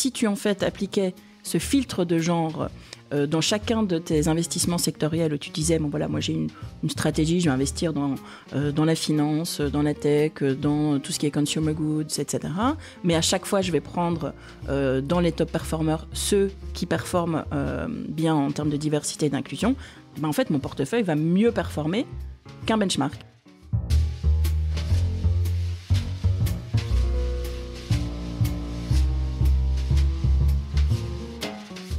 si tu en fait appliquais ce filtre de genre dans chacun de tes investissements sectoriels où tu disais bon voilà, moi j'ai une stratégie, je vais investir dans la finance, dans la tech, dans tout ce qui est consumer goods, etc. Mais à chaque fois je vais prendre dans les top performers ceux qui performent bien en termes de diversité et d'inclusion. Ben, en fait mon portefeuille va mieux performer qu'un benchmark.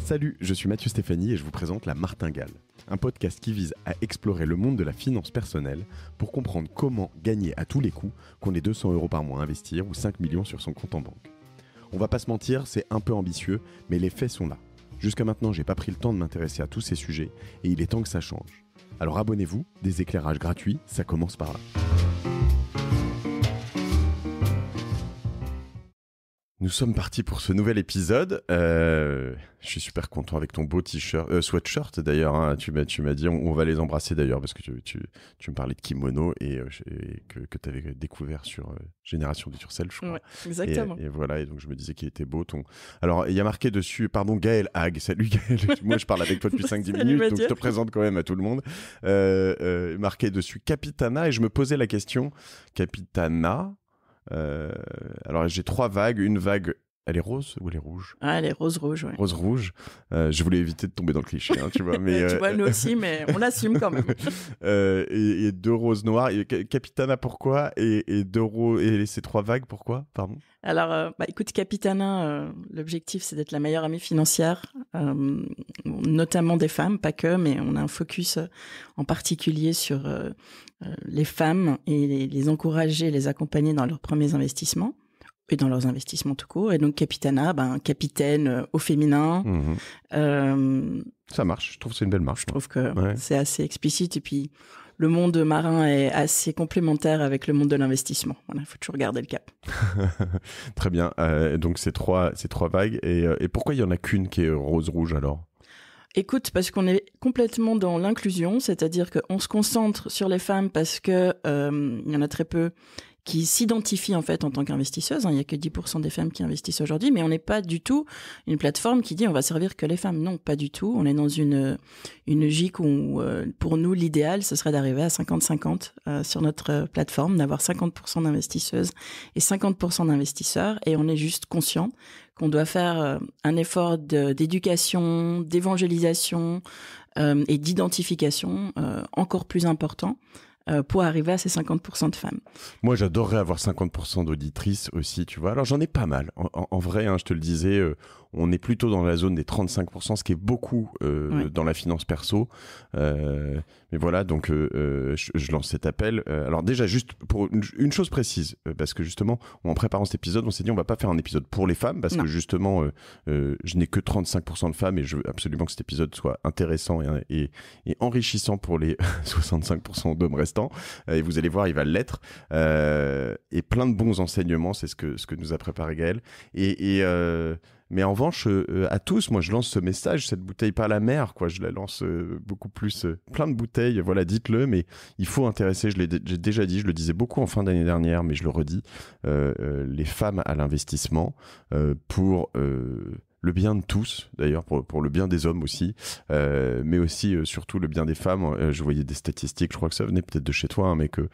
Salut, je suis Mathieu Stéphanie et je vous présente La Martingale, un podcast qui vise à explorer le monde de la finance personnelle pour comprendre comment gagner à tous les coups, qu'on ait 200 € par mois à investir ou 5 millions sur son compte en banque. On va pas se mentir, c'est un peu ambitieux, mais les faits sont là. Jusqu'à maintenant, j'ai pas pris le temps de m'intéresser à tous ces sujets et il est temps que ça change. Alors abonnez-vous, des éclairages gratuits, ça commence par là. Nous sommes partis pour ce nouvel épisode. Je suis super content avec ton beau t-shirt, sweatshirt d'ailleurs. Hein, tu m'as dit, on va les embrasser d'ailleurs parce que tu me parlais de kimono et que tu avais découvert sur Génération du Turcel, je crois. Ouais, exactement. Et voilà, et donc je me disais qu'il était beau ton. Alors il y a marqué dessus, pardon, Gaël Hague. Salut Gaël. Moi je parle avec toi depuis 5-10 minutes, donc je te présente quand même à tout le monde. Marqué dessus Capitana et je me posais la question, Capitana. Alors j'ai 3 vagues, une vague elle est rose ou elle est rouge? Ah, elle est rose-rouge, ouais. Rose-rouge. Je voulais éviter de tomber dans le cliché, hein, tu vois. Mais tu vois, nous aussi, mais on l'assume quand même. Et 2 roses noires. Et Capitana, pourquoi? Et 2 roses, et ces 3 vagues, pourquoi? Pardon? Alors, écoute, Capitana, l'objectif, c'est d'être la meilleure amie financière, notamment des femmes, pas que, mais on a un focus en particulier sur les femmes et les encourager, les accompagner dans leurs premiers investissements et dans leurs investissements tout court. Et donc, Capitana, capitaine au féminin. Ça marche, je trouve que c'est une belle marche. Je trouve que c'est assez explicite. Et puis, le monde marin est assez complémentaire avec le monde de l'investissement. Voilà, il faut toujours garder le cap. Très bien. Donc, ces trois vagues. Et pourquoi il y en a qu'une qui est rose-rouge alors? Écoute, parce qu'on est complètement dans l'inclusion, c'est-à-dire qu'on se concentre sur les femmes parce que il y en a très peu qui s'identifient en fait en tant qu'investisseuses. Il y a que 10% des femmes qui investissent aujourd'hui, mais on n'est pas du tout une plateforme qui dit on va servir que les femmes. Non, pas du tout. On est dans une logique où pour nous l'idéal ce serait d'arriver à 50-50 sur notre plateforme, d'avoir 50% d'investisseuses et 50% d'investisseurs, et on est juste conscient qu'on doit faire un effort d'éducation, d'évangélisation et d'identification encore plus important pour arriver à ces 50% de femmes. Moi, j'adorerais avoir 50% d'auditrices aussi, tu vois. Alors, j'en ai pas mal. En vrai, hein, je te le disais, on est plutôt dans la zone des 35%, ce qui est beaucoup dans la finance perso. Mais voilà, donc je lance cet appel. Alors déjà, juste pour une chose précise, parce que justement, en préparant cet épisode, on s'est dit on va pas faire un épisode pour les femmes, parce que justement, je n'ai que 35% de femmes et je veux absolument que cet épisode soit intéressant et enrichissant pour les 65% d'hommes restants. Et vous allez voir, il va l'être. Et plein de bons enseignements, c'est ce que nous a préparé Gaël. Mais en revanche, à tous, moi, je lance ce message, cette bouteille pas la mer, quoi. Je la lance beaucoup plus, plein de bouteilles. Voilà, dites-le, mais il faut intéresser. J'ai déjà dit, je le disais beaucoup en fin d'année dernière, mais je le redis, les femmes à l'investissement pour le bien de tous, d'ailleurs, pour le bien des hommes aussi, mais aussi surtout le bien des femmes. Je voyais des statistiques, je crois que ça venait peut-être de chez toi, hein, mais que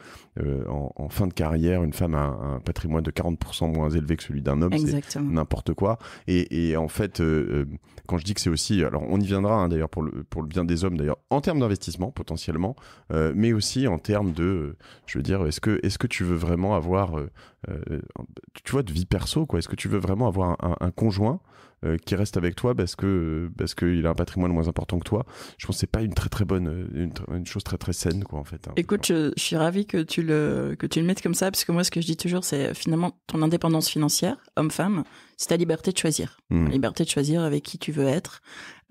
en fin de carrière, une femme a un patrimoine de 40% moins élevé que celui d'un homme. Exactement. C'est n'importe quoi. Et en fait, quand je dis que c'est aussi, alors on y viendra hein, d'ailleurs pour le bien des hommes, d'ailleurs en termes d'investissement potentiellement, mais aussi en termes de, je veux dire, est-ce que tu veux vraiment avoir, tu vois, de vie perso, quoi. Est-ce que tu veux vraiment avoir un conjoint qui reste avec toi parce qu'il a un patrimoine moins important que toi? Je pense que c'est pas une très très bonne, une chose très très saine, quoi, en fait. Hein. Écoute, je suis ravie que tu le mettes comme ça, parce que moi, ce que je dis toujours, c'est finalement ton indépendance financière, homme-femme, c'est ta liberté de choisir. La liberté de choisir avec qui tu veux être,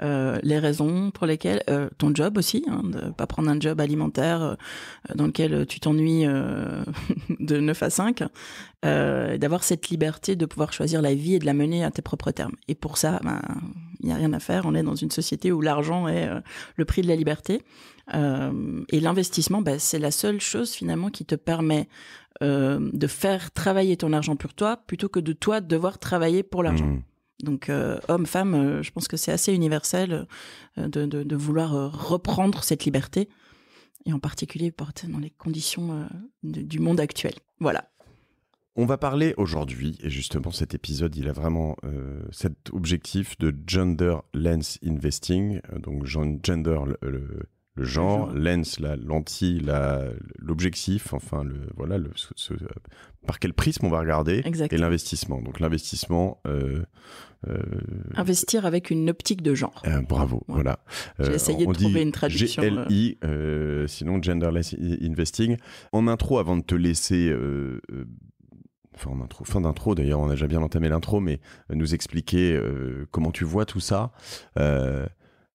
les raisons pour lesquelles, ton job aussi, hein, de pas prendre un job alimentaire dans lequel tu t'ennuies de 9 à 5, d'avoir cette liberté de pouvoir choisir la vie et de la mener à tes propres termes. Et pour ça, il n'y a rien à faire. On est dans une société où l'argent est le prix de la liberté. Et l'investissement, c'est la seule chose finalement qui te permet de faire travailler ton argent pour toi plutôt que de toi devoir travailler pour l'argent. Donc, homme, femme, je pense que c'est assez universel de vouloir reprendre cette liberté, et en particulier dans les conditions du monde actuel. Voilà. On va parler aujourd'hui, et justement cet épisode, il a vraiment cet objectif de gender lens investing, donc gender, le genre, lens, la lentille, l'objectif, enfin, par quel prisme on va regarder, et l'investissement. Donc l'investissement... investir avec une optique de genre. Bravo, voilà. J'ai essayé de trouver une traduction. GLI, sinon Genderless Investing. En intro, avant de te laisser... fin d'intro d'ailleurs, on a déjà bien entamé l'intro, mais nous expliquer comment tu vois tout ça.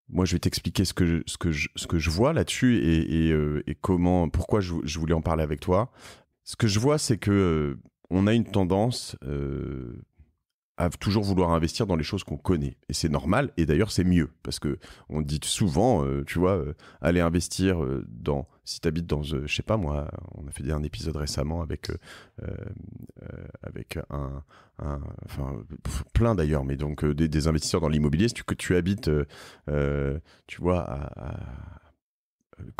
Moi, je vais t'expliquer ce que je vois là-dessus et pourquoi je voulais en parler avec toi. Ce que je vois, c'est que on a une tendance à toujours vouloir investir dans les choses qu'on connaît. Et c'est normal, et d'ailleurs c'est mieux, parce que on dit souvent, tu vois, aller investir si tu habites dans, je sais pas moi, on a fait un épisode récemment avec enfin, plein d'ailleurs, mais donc des investisseurs dans l'immobilier, si tu habites, tu vois, à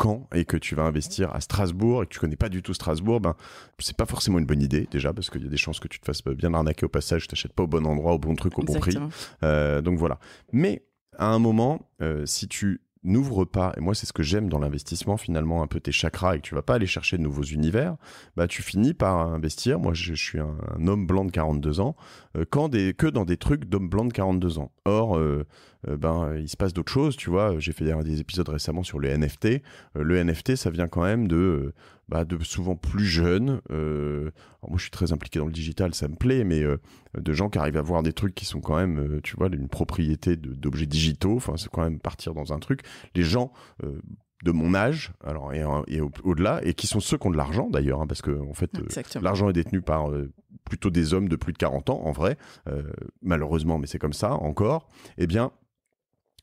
Caen et que tu vas investir à Strasbourg et que tu connais pas du tout Strasbourg, ben c'est pas forcément une bonne idée déjà, parce qu'il y a des chances que tu te fasses bien arnaquer au passage, tu t'achètes pas au bon endroit, au bon truc, au bon prix. Donc voilà. Mais à un moment, si tu n'ouvres pas, et moi c'est ce que j'aime dans l'investissement finalement, un peu tes chakras, et que tu vas pas aller chercher de nouveaux univers, bah tu finis par investir. Moi je suis un homme blanc de 42 ans, que dans des trucs d'homme blanc de 42 ans. Or il se passe d'autres choses, tu vois. J'ai fait des épisodes récemment sur le NFT. Le NFT, ça vient quand même de souvent plus jeunes. Alors moi, je suis très impliqué dans le digital, ça me plaît, mais de gens qui arrivent à voir des trucs qui sont quand même, tu vois, une propriété d'objets digitaux. Enfin, c'est quand même partir dans un truc. Les gens de mon âge, alors et au-delà, et qui sont ceux qui ont de l'argent d'ailleurs, hein, parce que en fait, l'argent est détenu par plutôt des hommes de plus de 40 ans, en vrai, malheureusement, mais c'est comme ça encore. Eh bien,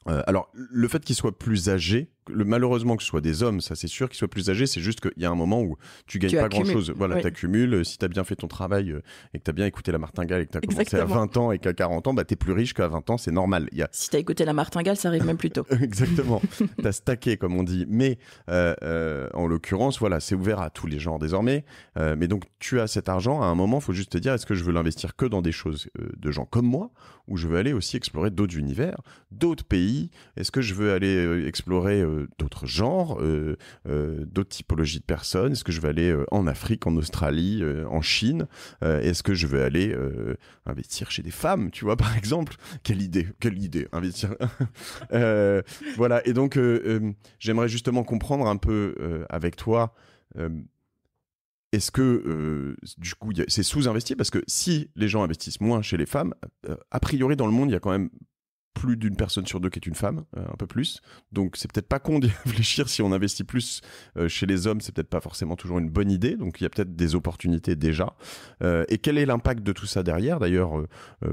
alors, le fait qu'ils soient plus âgés, malheureusement que ce soit des hommes, ça c'est sûr, qu'ils soient plus âgés, c'est juste qu'il y a un moment où tu gagnes pas grand-chose. Voilà, oui. T'accumules, si t'as bien fait ton travail et que t'as bien écouté la martingale et que t'as commencé à 20 ans et qu'à 40 ans, bah t'es plus riche qu'à 20 ans, c'est normal. Si t'as écouté la martingale, ça arrive même plus tôt. Exactement, t'as stacké comme on dit. Mais en l'occurrence, voilà, c'est ouvert à tous les genres désormais. Mais donc tu as cet argent, à un moment, il faut juste te dire, est-ce que je veux l'investir que dans des choses de gens comme moi, ou je veux aller aussi explorer d'autres univers, d'autres pays? Est-ce que je veux aller explorer d'autres genres, d'autres typologies de personnes? Est-ce que je vais aller en Afrique, en Australie, en Chine? Est-ce que je vais aller investir chez des femmes, tu vois, par exemple? Quelle idée, investir. Voilà, et donc j'aimerais justement comprendre un peu avec toi, est-ce que du coup c'est sous-investi? Parce que si les gens investissent moins chez les femmes, a priori dans le monde il y a quand même plus d'une personne sur deux qui est une femme, un peu plus. Donc c'est peut-être pas con d'y réfléchir. Si on investit plus chez les hommes, c'est peut-être pas forcément toujours une bonne idée. Donc il y a peut-être des opportunités déjà. Et quel est l'impact de tout ça derrière, d'ailleurs,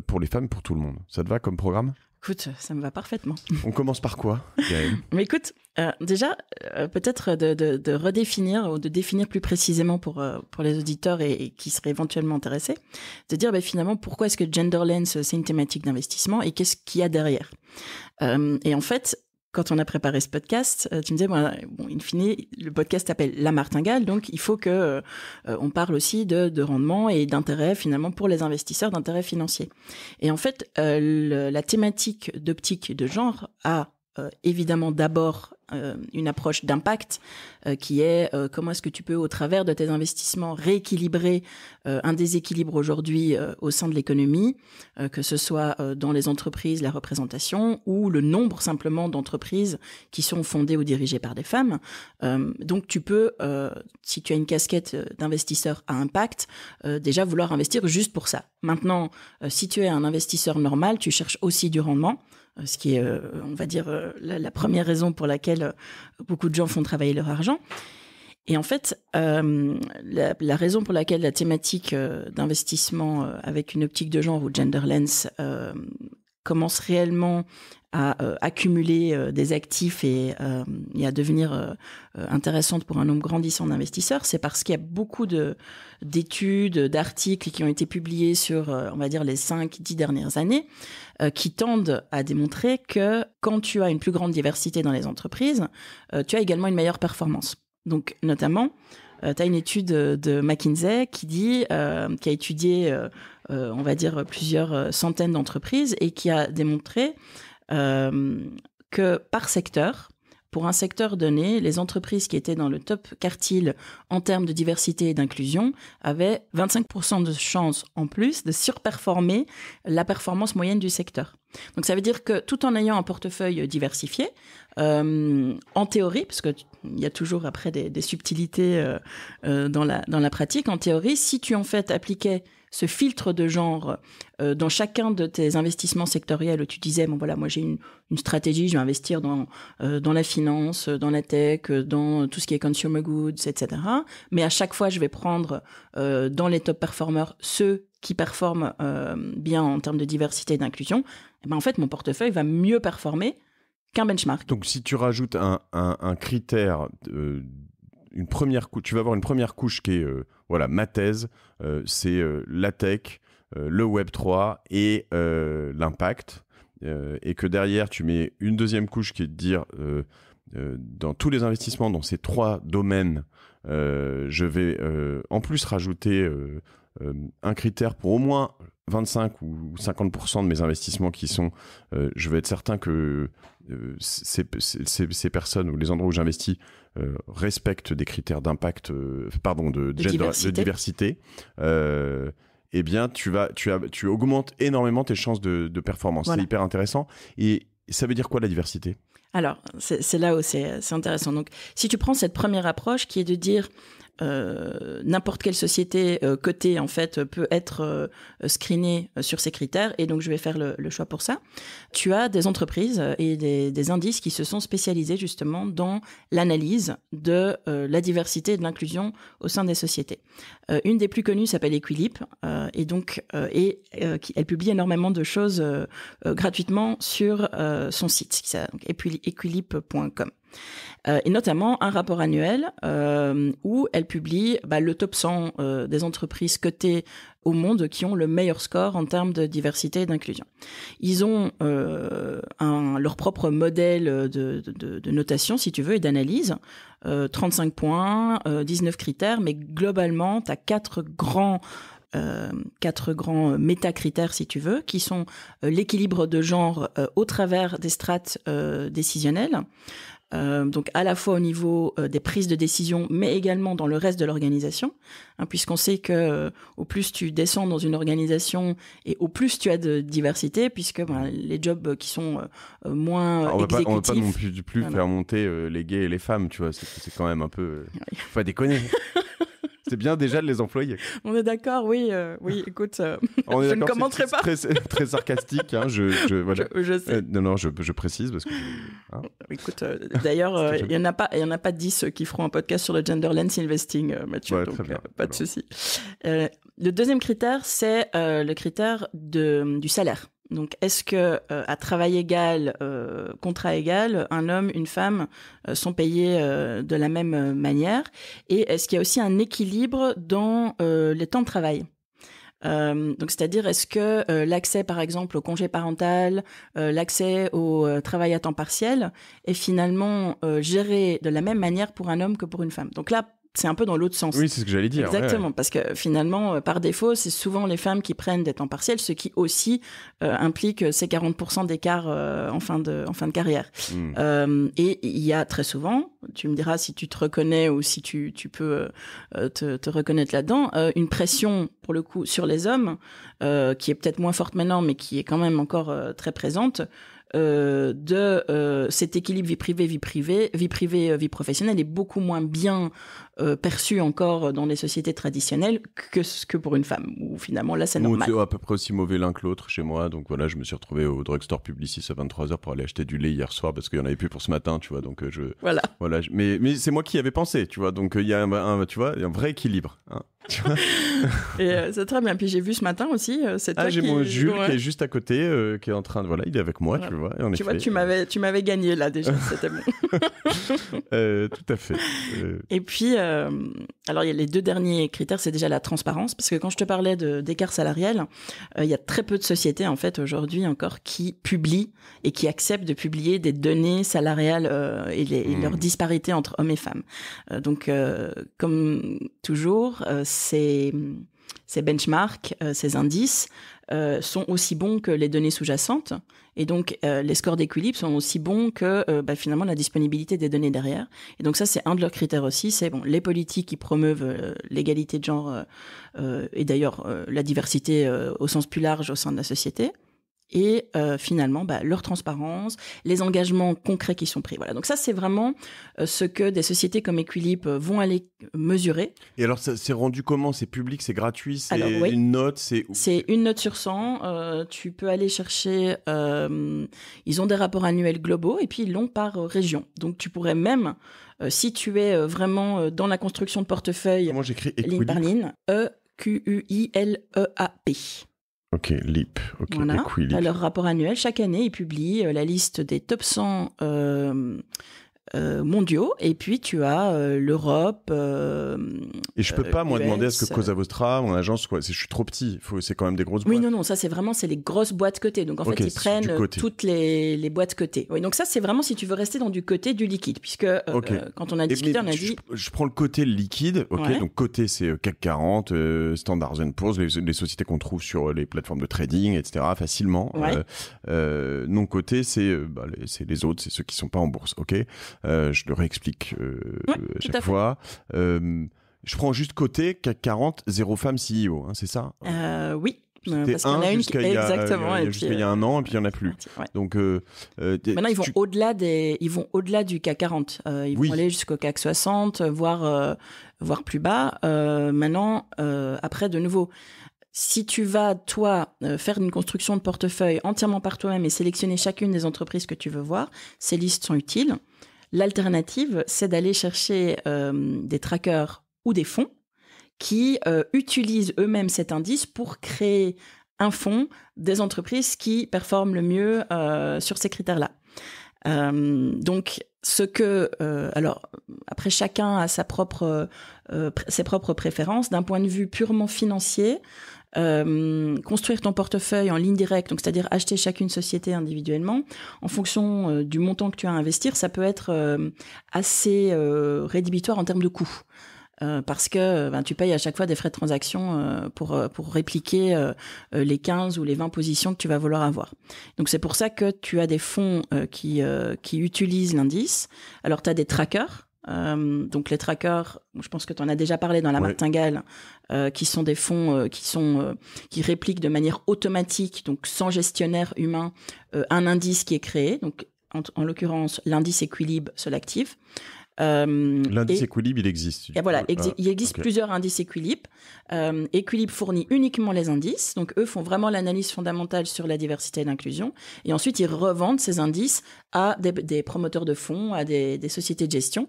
pour les femmes, pour tout le monde? Ça te va comme programme? Écoute, ça me va parfaitement. On commence par quoi, Gaëlle? Mais écoute, déjà, peut-être de redéfinir ou de définir plus précisément pour les auditeurs et qui seraient éventuellement intéressés, de dire finalement pourquoi est-ce que Gender Lens, c'est une thématique d'investissement et qu'est-ce qu'il y a derrière. Et en fait, quand on a préparé ce podcast, tu me disais, in fine, le podcast s'appelle La Martingale, donc il faut que on parle aussi de rendement et d'intérêt finalement pour les investisseurs, d'intérêt financier. Et en fait, la thématique d'optique de genre a évidemment d'abord une approche d'impact qui est comment est-ce que tu peux, au travers de tes investissements, rééquilibrer un déséquilibre aujourd'hui au sein de l'économie, que ce soit dans les entreprises, la représentation ou le nombre simplement d'entreprises qui sont fondées ou dirigées par des femmes. Donc tu peux, si tu as une casquette d'investisseur à impact, déjà vouloir investir juste pour ça. Maintenant, si tu es un investisseur normal, tu cherches aussi du rendement, ce qui est, on va dire, la première raison pour laquelle beaucoup de gens font travailler leur argent. Et en fait, la raison pour laquelle la thématique d'investissement avec une optique de genre ou gender lens commence réellement à accumuler des actifs et à devenir intéressante pour un nombre grandissant d'investisseurs, c'est parce qu'il y a beaucoup d'études, d'articles qui ont été publiés sur, on va dire, les 5-10 dernières années, qui tendent à démontrer que quand tu as une plus grande diversité dans les entreprises, tu as également une meilleure performance. Donc, notamment, tu as une étude de McKinsey qui a étudié, on va dire, plusieurs centaines d'entreprises et qui a démontré que par secteur, pour un secteur donné, les entreprises qui étaient dans le top quartile en termes de diversité et d'inclusion avaient 25% de chances en plus de surperformer la performance moyenne du secteur. Donc ça veut dire que tout en ayant un portefeuille diversifié, en théorie, parce qu'il y a toujours après des subtilités dans la pratique, en théorie, si tu en fait appliquais ce filtre de genre dans chacun de tes investissements sectoriels où tu disais, bon voilà, moi j'ai une stratégie, je vais investir dans la finance, dans la tech, dans tout ce qui est consumer goods, etc. Mais à chaque fois, je vais prendre dans les top performers ceux qui performent bien en termes de diversité et d'inclusion. Et ben en fait, mon portefeuille va mieux performer qu'un benchmark. Donc si tu rajoutes un critère, une première couche, tu vas avoir une première couche qui est ma thèse, c'est la tech, le Web3 et l'impact, et que derrière tu mets une deuxième couche qui est de dire dans tous les investissements dans ces 3 domaines, je vais en plus rajouter un critère pour au moins 25 ou 50% de mes investissements qui sont, je veux être certain que ces personnes ou les endroits où j'investis respectent des critères d'impact, de diversité. Eh bien, tu augmentes énormément tes chances de performance. Voilà. C'est hyper intéressant. Et ça veut dire quoi la diversité ? Alors, c'est là où c'est intéressant. Donc, si tu prends cette première approche qui est de dire n'importe quelle société cotée en fait peut être screenée sur ces critères, et donc je vais faire le choix pour ça. Tu as des entreprises et des indices qui se sont spécialisés justement dans l'analyse de la diversité et de l'inclusion au sein des sociétés. Une des plus connues s'appelle Equileap, et donc elle publie énormément de choses gratuitement sur son site, donc equileap.com. Et notamment un rapport annuel où elle publie le top 100 des entreprises cotées au monde qui ont le meilleur score en termes de diversité et d'inclusion. Ils ont leur propre modèle de notation, si tu veux, et d'analyse, 35 points, 19 critères, mais globalement, tu as 4 grands métacritères, si tu veux, qui sont l'équilibre de genre au travers des strates décisionnelles, donc à la fois au niveau des prises de décision, mais également dans le reste de l'organisation, puisqu'on sait que au plus tu descends dans une organisation et au plus tu as de diversité, puisque les jobs qui sont moins exécutifs... On va pas non plus faire monter les gays et les femmes, tu vois, c'est quand même un peu... Faut pas déconner. C'est bien déjà de les employer. On est d'accord, oui, écoute, je ne commenterai pas. Très sarcastique, hein, voilà. Je sais. Non, je précise parce que... Hein. Écoute, d'ailleurs, il y en a pas 10 qui feront un podcast sur le genderless investing, Mathieu, ouais, donc bien, pas de souci. Le deuxième critère, c'est le critère du salaire. Donc, est-ce que à travail égal, contrat égal, un homme, une femme sont payés de la même manière? Et est-ce qu'il y a aussi un équilibre dans les temps de travail? Donc, c'est-à-dire, est-ce que l'accès, par exemple, au congé parental, l'accès au travail à temps partiel est finalement géré de la même manière pour un homme que pour une femme? Donc là, c'est un peu dans l'autre sens. Oui, c'est ce que j'allais dire. Exactement, ouais. Parce que finalement, par défaut, c'est souvent les femmes qui prennent des temps partiels, ce qui aussi implique ces 40% d'écart en fin de carrière. Et il y a très souvent, tu me diras si tu te reconnais ou si tu peux te reconnaître là-dedans, une pression, pour le coup, sur les hommes, qui est peut-être moins forte maintenant, mais qui est quand même encore très présente, de cet équilibre vie privée, vie professionnelle est beaucoup moins bien perçu encore dans les sociétés traditionnelles que pour une femme, où finalement là c'est normal. C'est à peu près aussi mauvais l'un que l'autre chez moi, donc voilà, je me suis retrouvé au drugstore Publicis à 23h pour aller acheter du lait hier soir parce qu'il n'y en avait plus pour ce matin, tu vois, donc voilà, mais c'est moi qui y avais pensé, tu vois, donc il y a un vrai équilibre, hein. Tu vois. Et c'est très bien. Puis j'ai vu ce matin aussi, c'est toi j'ai qui... mon Jules qui est juste à côté, qui est en train de... Voilà, il est avec moi, tu vois. Et en tu effet, vois, tu m'avais gagné là déjà, c'était bon. Tout à fait. Et puis, alors il y a les 2 derniers critères, c'est déjà la transparence, parce que quand je te parlais d'écart salarial, il y a très peu de sociétés en fait aujourd'hui encore qui publient et qui acceptent de publier des données salariales et leurs disparités entre hommes et femmes. Donc, comme toujours, ces benchmarks, ces indices sont aussi bons que les données sous-jacentes. Et donc, les scores d'équilibre sont aussi bons que finalement la disponibilité des données derrière. Et donc ça, c'est un de leurs critères aussi. C'est les politiques qui promeuvent l'égalité de genre et d'ailleurs la diversité au sens plus large au sein de la société. Et finalement, leur transparence, les engagements concrets qui sont pris. Voilà. Donc ça, c'est vraiment ce que des sociétés comme Equilibre vont aller mesurer. Et alors, ça c'est rendu comment? C'est public, c'est gratuit, c'est une note, c'est une note sur 100. Tu peux aller chercher... ils ont des rapports annuels globaux et puis ils l'ont par région. Donc tu pourrais même, si tu es vraiment dans la construction de portefeuille... Comment j'écris ligne par ligne, EQUILEAP. Ok, LEAP. Ok, voilà. Equilibre. À leur rapport annuel, chaque année, ils publient la liste des top 100 mondiaux, et puis tu as l'Europe. Et je peux pas, moi, US, demander à ce que Cosa Vostra, mon agence, je suis trop petit. C'est quand même des grosses boîtes. Oui, non, ça c'est les grosses boîtes cotées. Donc en fait, ils prennent toutes les boîtes cotées. Oui, donc ça c'est vraiment si tu veux rester dans du côté du liquide, puisque quand on a discuté, on a dit. Je prends le côté liquide, donc côté c'est CAC 40, Standard & Poor's, les sociétés qu'on trouve sur les plateformes de trading, etc. facilement. Non côté, c'est les autres, c'est ceux qui sont pas en bourse, ok. Je le réexplique chaque fois. Je prends juste côté CAC 40, 0 femmes CEO, hein, c'est ça? Oui. Parce qu'il y en a une qui... Exactement. Jusqu'à il y a un an, et puis il n'y en a plus. Donc, maintenant, ils vont au-delà du CAC 40. Ils vont aller jusqu'au CAC 60, voire plus bas. Maintenant, après, de nouveau... Si tu vas, toi, faire une construction de portefeuille entièrement par toi-même et sélectionner chacune des entreprises que tu veux voir, ces listes sont utiles. L'alternative, c'est d'aller chercher des trackers ou des fonds qui utilisent eux-mêmes cet indice pour créer un fonds des entreprises qui performent le mieux sur ces critères-là. Donc, alors après chacun a ses propres préférences. D'un point de vue purement financier, construire ton portefeuille en ligne directe, donc c'est-à-dire acheter chacune société individuellement, en fonction du montant que tu as à investir, ça peut être assez rédhibitoire en termes de coûts. Parce que tu payes à chaque fois des frais de transaction pour répliquer les 15 ou les 20 positions que tu vas vouloir avoir. Donc c'est pour ça que tu as des fonds qui utilisent l'indice. Alors tu as des trackers. Donc les trackers, je pense que tu en as déjà parlé dans la martingale, qui sont des fonds qui répliquent de manière automatique, donc sans gestionnaire humain, un indice qui est créé. Donc en l'occurrence l'indice Equilibre Selective. L'indice Equilibre, il existe. Et voilà, il existe plusieurs indices Equilibre. Equilibre fournit uniquement les indices, donc eux font vraiment l'analyse fondamentale sur la diversité et l'inclusion, et ensuite ils revendent ces indices à des promoteurs de fonds, à des sociétés de gestion.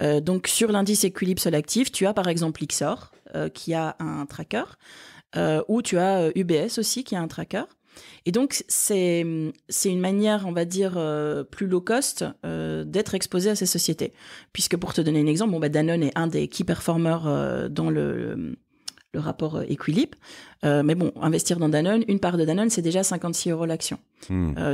Donc sur l'indice Equilibre Selective, tu as par exemple Lyxor qui a un tracker, ou tu as UBS aussi qui a un tracker. Et donc, c'est une manière, on va dire, plus low cost d'être exposé à ces sociétés. Puisque pour te donner un exemple, Danone est un des key performers dans le rapport Equilibre. Mais bon, investir dans Danone, une part de Danone, c'est déjà 56 € l'action.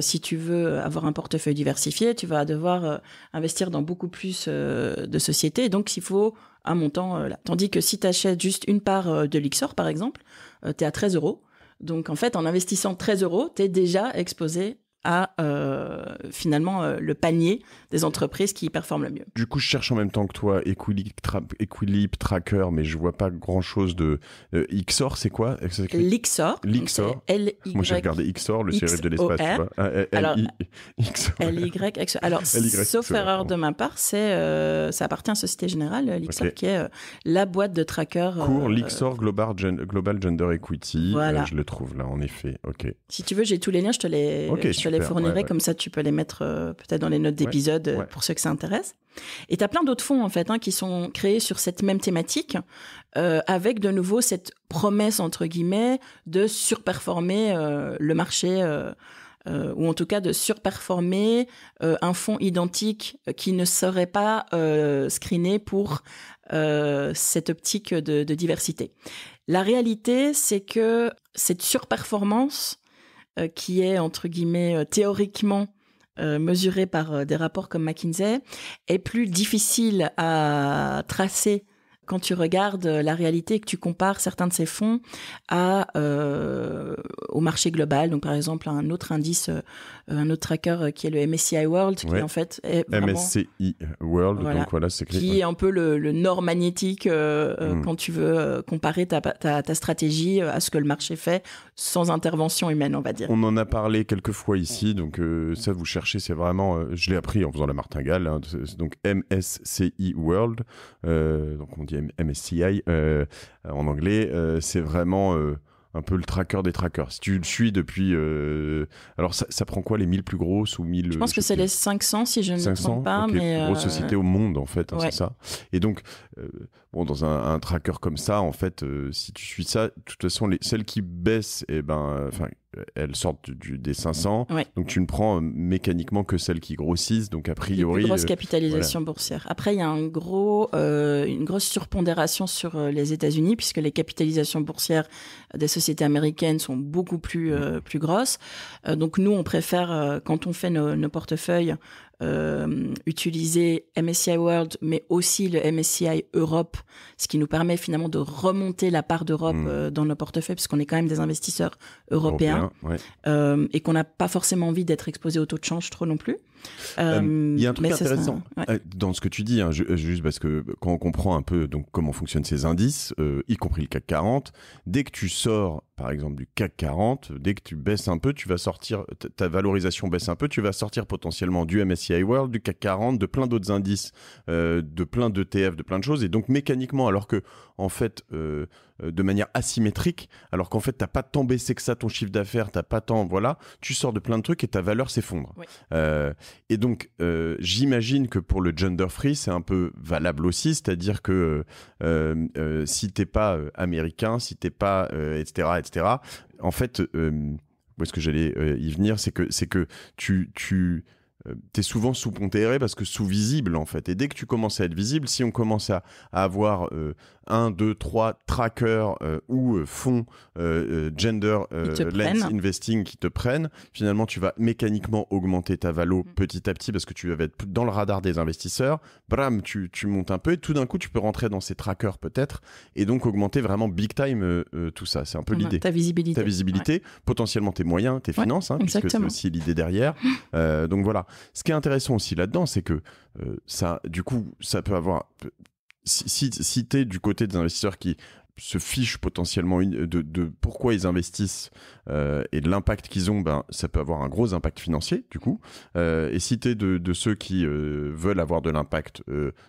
Si tu veux avoir un portefeuille diversifié, tu vas devoir investir dans beaucoup plus de sociétés. Donc, il faut un montant là. Tandis que si tu achètes juste une part de Lyxor, par exemple, tu es à 13 €. Donc, en fait, en investissant 13 €, tu es déjà exposé à, finalement, le panier des entreprises qui performent le mieux. Du coup, je cherche en même temps que toi Equilibre Tracker, mais je vois pas grand-chose de... Xor, c'est quoi? Lyxor. Lyxor. Moi, j'ai regardé Xor, le cérébro de l'espace. Tu vois. Alors, L-Y-X-O-R. Alors, sauf erreur de ma part, ça appartient à Société Générale, Lyxor, qui est la boîte de tracker. Cours Lyxor Global Gender Equity. Voilà. Je le trouve là, en effet. Ok. Si tu veux, j'ai tous les liens, je te les les fournirai, comme ça tu peux les mettre peut-être dans les notes d'épisode pour ceux que ça intéresse. Et tu as plein d'autres fonds en fait qui sont créés sur cette même thématique avec de nouveau cette promesse entre guillemets de surperformer le marché ou en tout cas de surperformer un fonds identique qui ne serait pas screené pour cette optique de diversité. La réalité, c'est que cette surperformance qui est entre guillemets théoriquement mesurée par des rapports comme McKinsey est plus difficile à tracer quand tu regardes la réalité et que tu compares certains de ces fonds au marché global. Donc, par exemple, un autre indice, un autre tracker qui est le MSCI World, qui en fait est vraiment... MSCI World, donc voilà, c'est clair. Qui est un peu le nord magnétique quand tu veux comparer ta stratégie à ce que le marché fait sans intervention humaine, on va dire. On en a parlé quelques fois ici, donc ça, vous cherchez, c'est vraiment... je l'ai appris en faisant la martingale, donc MSCI World, donc on dit MSCI en anglais, c'est vraiment un peu le tracker des trackers. Si tu le suis depuis... alors ça prend quoi, les 1000 plus grosses ou 1000... Je pense que c'est les 500 si je ne me trompe pas. Okay. Mais grosse société au monde en fait, c'est ça. Et donc, dans un tracker comme ça, en fait, si tu suis ça, de toute façon, celles qui baissent, elles sortent des 500, donc tu ne prends mécaniquement que celles qui grossissent, donc a priori... Les plus grosses capitalisations boursières. Après, il y a une grosse surpondération sur les États-Unis, puisque les capitalisations boursières des sociétés américaines sont beaucoup plus grosses. Donc nous, on préfère, quand on fait nos portefeuilles, utiliser MSCI World, mais aussi le MSCI Europe, ce qui nous permet finalement de remonter la part d'Europe dans nos portefeuilles, parce qu'on est quand même des investisseurs européens. Et qu'on n'a pas forcément envie d'être exposé au taux de change trop non plus. Il y a un truc intéressant dans ce que tu dis, juste parce que quand on comprend un peu donc, comment fonctionnent ces indices, y compris le CAC 40, dès que tu sors par exemple du CAC 40, dès que tu baisses un peu, tu vas sortir, ta valorisation baisse un peu, tu vas sortir potentiellement du MSCI World, du CAC 40, de plein d'autres indices, de plein d'ETF, de plein de choses, et donc mécaniquement, alors que en fait de manière asymétrique, alors qu'en fait t'as pas tant baissé que ça ton chiffre d'affaires, t'as pas tant, voilà, tu sors de plein de trucs et ta valeur s'effondre. Et donc j'imagine que pour le gender free c'est un peu valable aussi, c'est-à-dire que si t'es pas américain, si t'es pas etc., en fait où est-ce que j'allais y venir, c'est que tu t'es souvent sous-pondéré parce que sous-visible en fait, et dès que tu commences à être visible, si on commence à avoir 1, 2, 3 trackers ou fonds gender lens investing qui te prennent, finalement tu vas mécaniquement augmenter ta valo petit à petit parce que tu vas être dans le radar des investisseurs, bram, tu montes un peu et tout d'un coup tu peux rentrer dans ces trackers peut-être et donc augmenter vraiment big time tout ça, c'est un peu l'idée. Ta visibilité, potentiellement tes moyens, tes finances, puisque c'est aussi l'idée derrière. Donc voilà. Ce qui est intéressant aussi là-dedans, c'est que ça, du coup, ça peut avoir... Si tu es du côté des investisseurs qui se fichent potentiellement de pourquoi ils investissent et de l'impact qu'ils ont, ça peut avoir un gros impact financier, du coup. Et si tu es de ceux qui veulent avoir de l'impact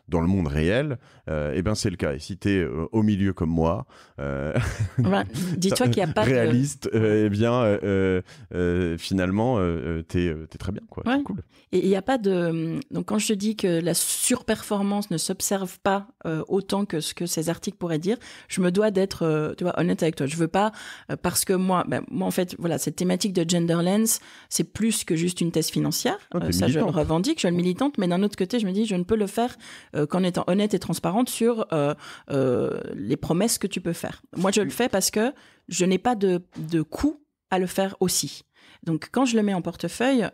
dans le monde réel, c'est le cas. Et si tu es au milieu comme moi, dis-toi qu'il n'y a pas réaliste, finalement, t'es très bien, quoi. C'est cool. Et il n'y a pas de... Donc, quand je te dis que la surperformance ne s'observe pas autant que ce que ces articles pourraient dire, je me dois d'être honnête avec toi. Je veux pas, parce que moi, en fait, voilà, cette thématique de gender lens, c'est plus que juste une thèse financière. Ça, je le revendique, je suis militante, mais d'un autre côté, je me dis, je ne peux le faire qu'en étant honnête et transparente sur les promesses que tu peux faire. Moi, je le fais parce que je n'ai pas de coût à le faire aussi. Donc, quand je le mets en portefeuille,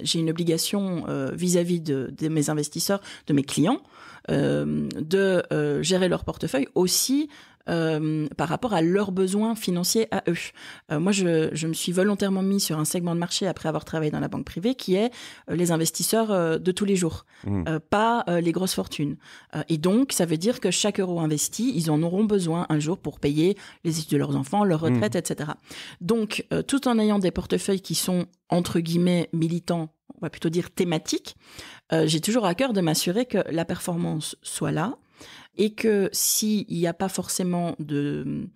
j'ai une obligation vis-à-vis de mes investisseurs, de mes clients, de gérer leur portefeuille aussi par rapport à leurs besoins financiers à eux. Moi, je me suis volontairement mis sur un segment de marché après avoir travaillé dans la banque privée qui est les investisseurs de tous les jours, pas les grosses fortunes. Et donc, ça veut dire que chaque euro investi, ils en auront besoin un jour pour payer les études de leurs enfants, leur retraite, etc. Donc, tout en ayant des portefeuilles qui sont, entre guillemets, militants, on va plutôt dire thématiques, j'ai toujours à cœur de m'assurer que la performance soit là, et que s'il n'y a pas forcément de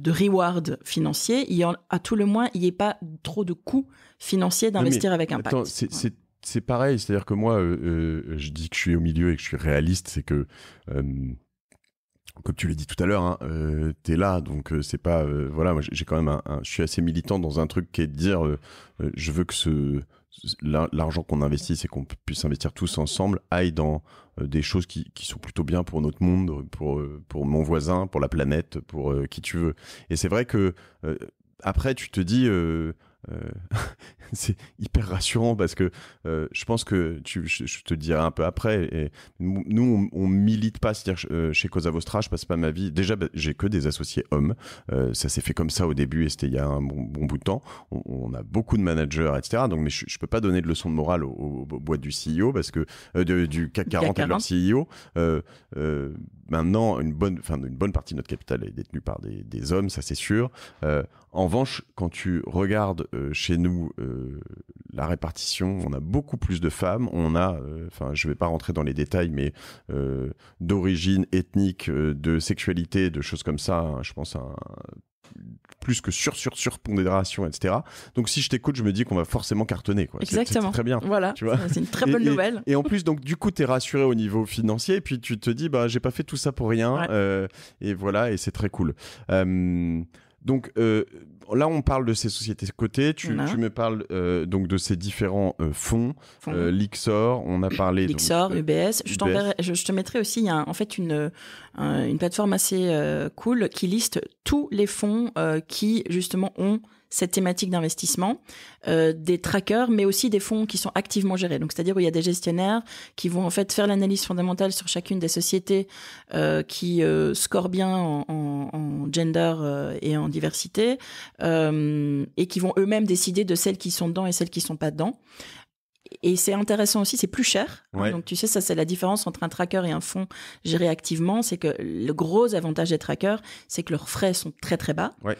reward financier, il y a, à tout le moins, il n'y ait pas trop de coûts financiers d'investir avec impact. Attends, c'est pareil, c'est-à-dire que moi, je dis que je suis au milieu et que je suis réaliste, c'est que, comme tu l'as dit tout à l'heure, hein, t'es là, donc c'est pas... voilà, moi j'ai quand même je suis assez militant dans un truc qui est de dire, je veux que l'argent qu'on investisse et qu'on puisse investir tous ensemble aille dans des choses qui sont plutôt bien pour notre monde, pour mon voisin, pour la planète, pour qui tu veux. Et c'est vrai que après tu te dis... c'est hyper rassurant parce que je pense que je te dirai un peu après, et nous on milite pas, c'est-à-dire chez Cosa Vostra je passe pas ma vie, déjà j'ai que des associés hommes, ça s'est fait comme ça au début et c'était il y a un bon bout de temps, on a beaucoup de managers etc, donc mais je peux pas donner de leçons de morale au boîte du CEO parce que du CAC 40 et de leur CEO. Maintenant une bonne partie de notre capital est détenue par des hommes, ça c'est sûr. En revanche, quand tu regardes chez nous la répartition, on a beaucoup plus de femmes. On a, je vais pas rentrer dans les détails, mais d'origine ethnique, de sexualité, de choses comme ça. Hein, je pense à plus que surpondération, etc. Donc si je t'écoute, je me dis qu'on va forcément cartonner, quoi. Exactement. C'est très bien. Voilà. Tu vois, c'est une très bonne nouvelle. Et en plus, donc du coup, t'es rassuré au niveau financier, et puis tu te dis, bah j'ai pas fait tout ça pour rien. Ouais. Et voilà, et c'est très cool. Donc là, on parle de ces sociétés cotées. Tu me parles donc de ces différents fonds. Lixor, on a parlé. Lixor, UBS. Je te mettrai aussi. Il y a en fait une plateforme assez cool qui liste tous les fonds qui justement ont cette thématique d'investissement, des trackers, mais aussi des fonds qui sont activement gérés. Donc, c'est-à-dire où il y a des gestionnaires qui vont en fait faire l'analyse fondamentale sur chacune des sociétés qui scorent bien en gender et en diversité, et qui vont eux-mêmes décider de celles qui sont dedans et celles qui sont pas dedans. Et c'est intéressant aussi, c'est plus cher. Ouais. Donc, tu sais, ça, c'est la différence entre un tracker et un fonds géré activement. C'est que le gros avantage des trackers, c'est que leurs frais sont très, très bas. Ouais.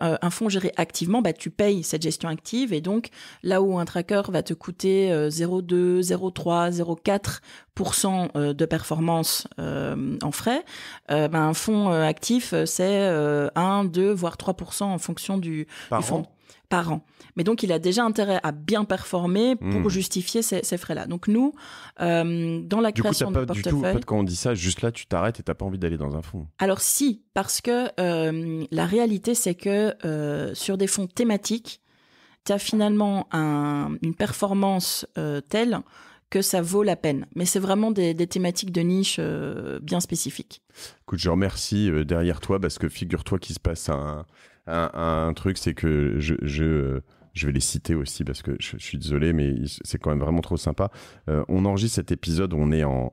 Un fonds géré activement, bah, tu payes cette gestion active. Et donc, là où un tracker va te coûter 0,2, 0,3, 0,4% de performance en frais, un fonds actif, c'est 1, 2, voire 3% en fonction du fonds. Par an. Mais donc, il a déjà intérêt à bien performer pour justifier ces frais-là. Donc, nous, dans la création de portefeuille... Du coup, en fait, quand on dit ça, juste là, tu t'arrêtes et tu n'as pas envie d'aller dans un fonds. Alors, si, parce que la réalité, c'est que sur des fonds thématiques, tu as finalement une performance telle que ça vaut la peine. Mais c'est vraiment des thématiques de niche bien spécifiques. Écoute, je remercie derrière toi parce que figure-toi qu'il se passe un truc, c'est que je vais les citer aussi parce que je suis désolé, mais c'est quand même vraiment trop sympa. On enregistre cet épisode, on est en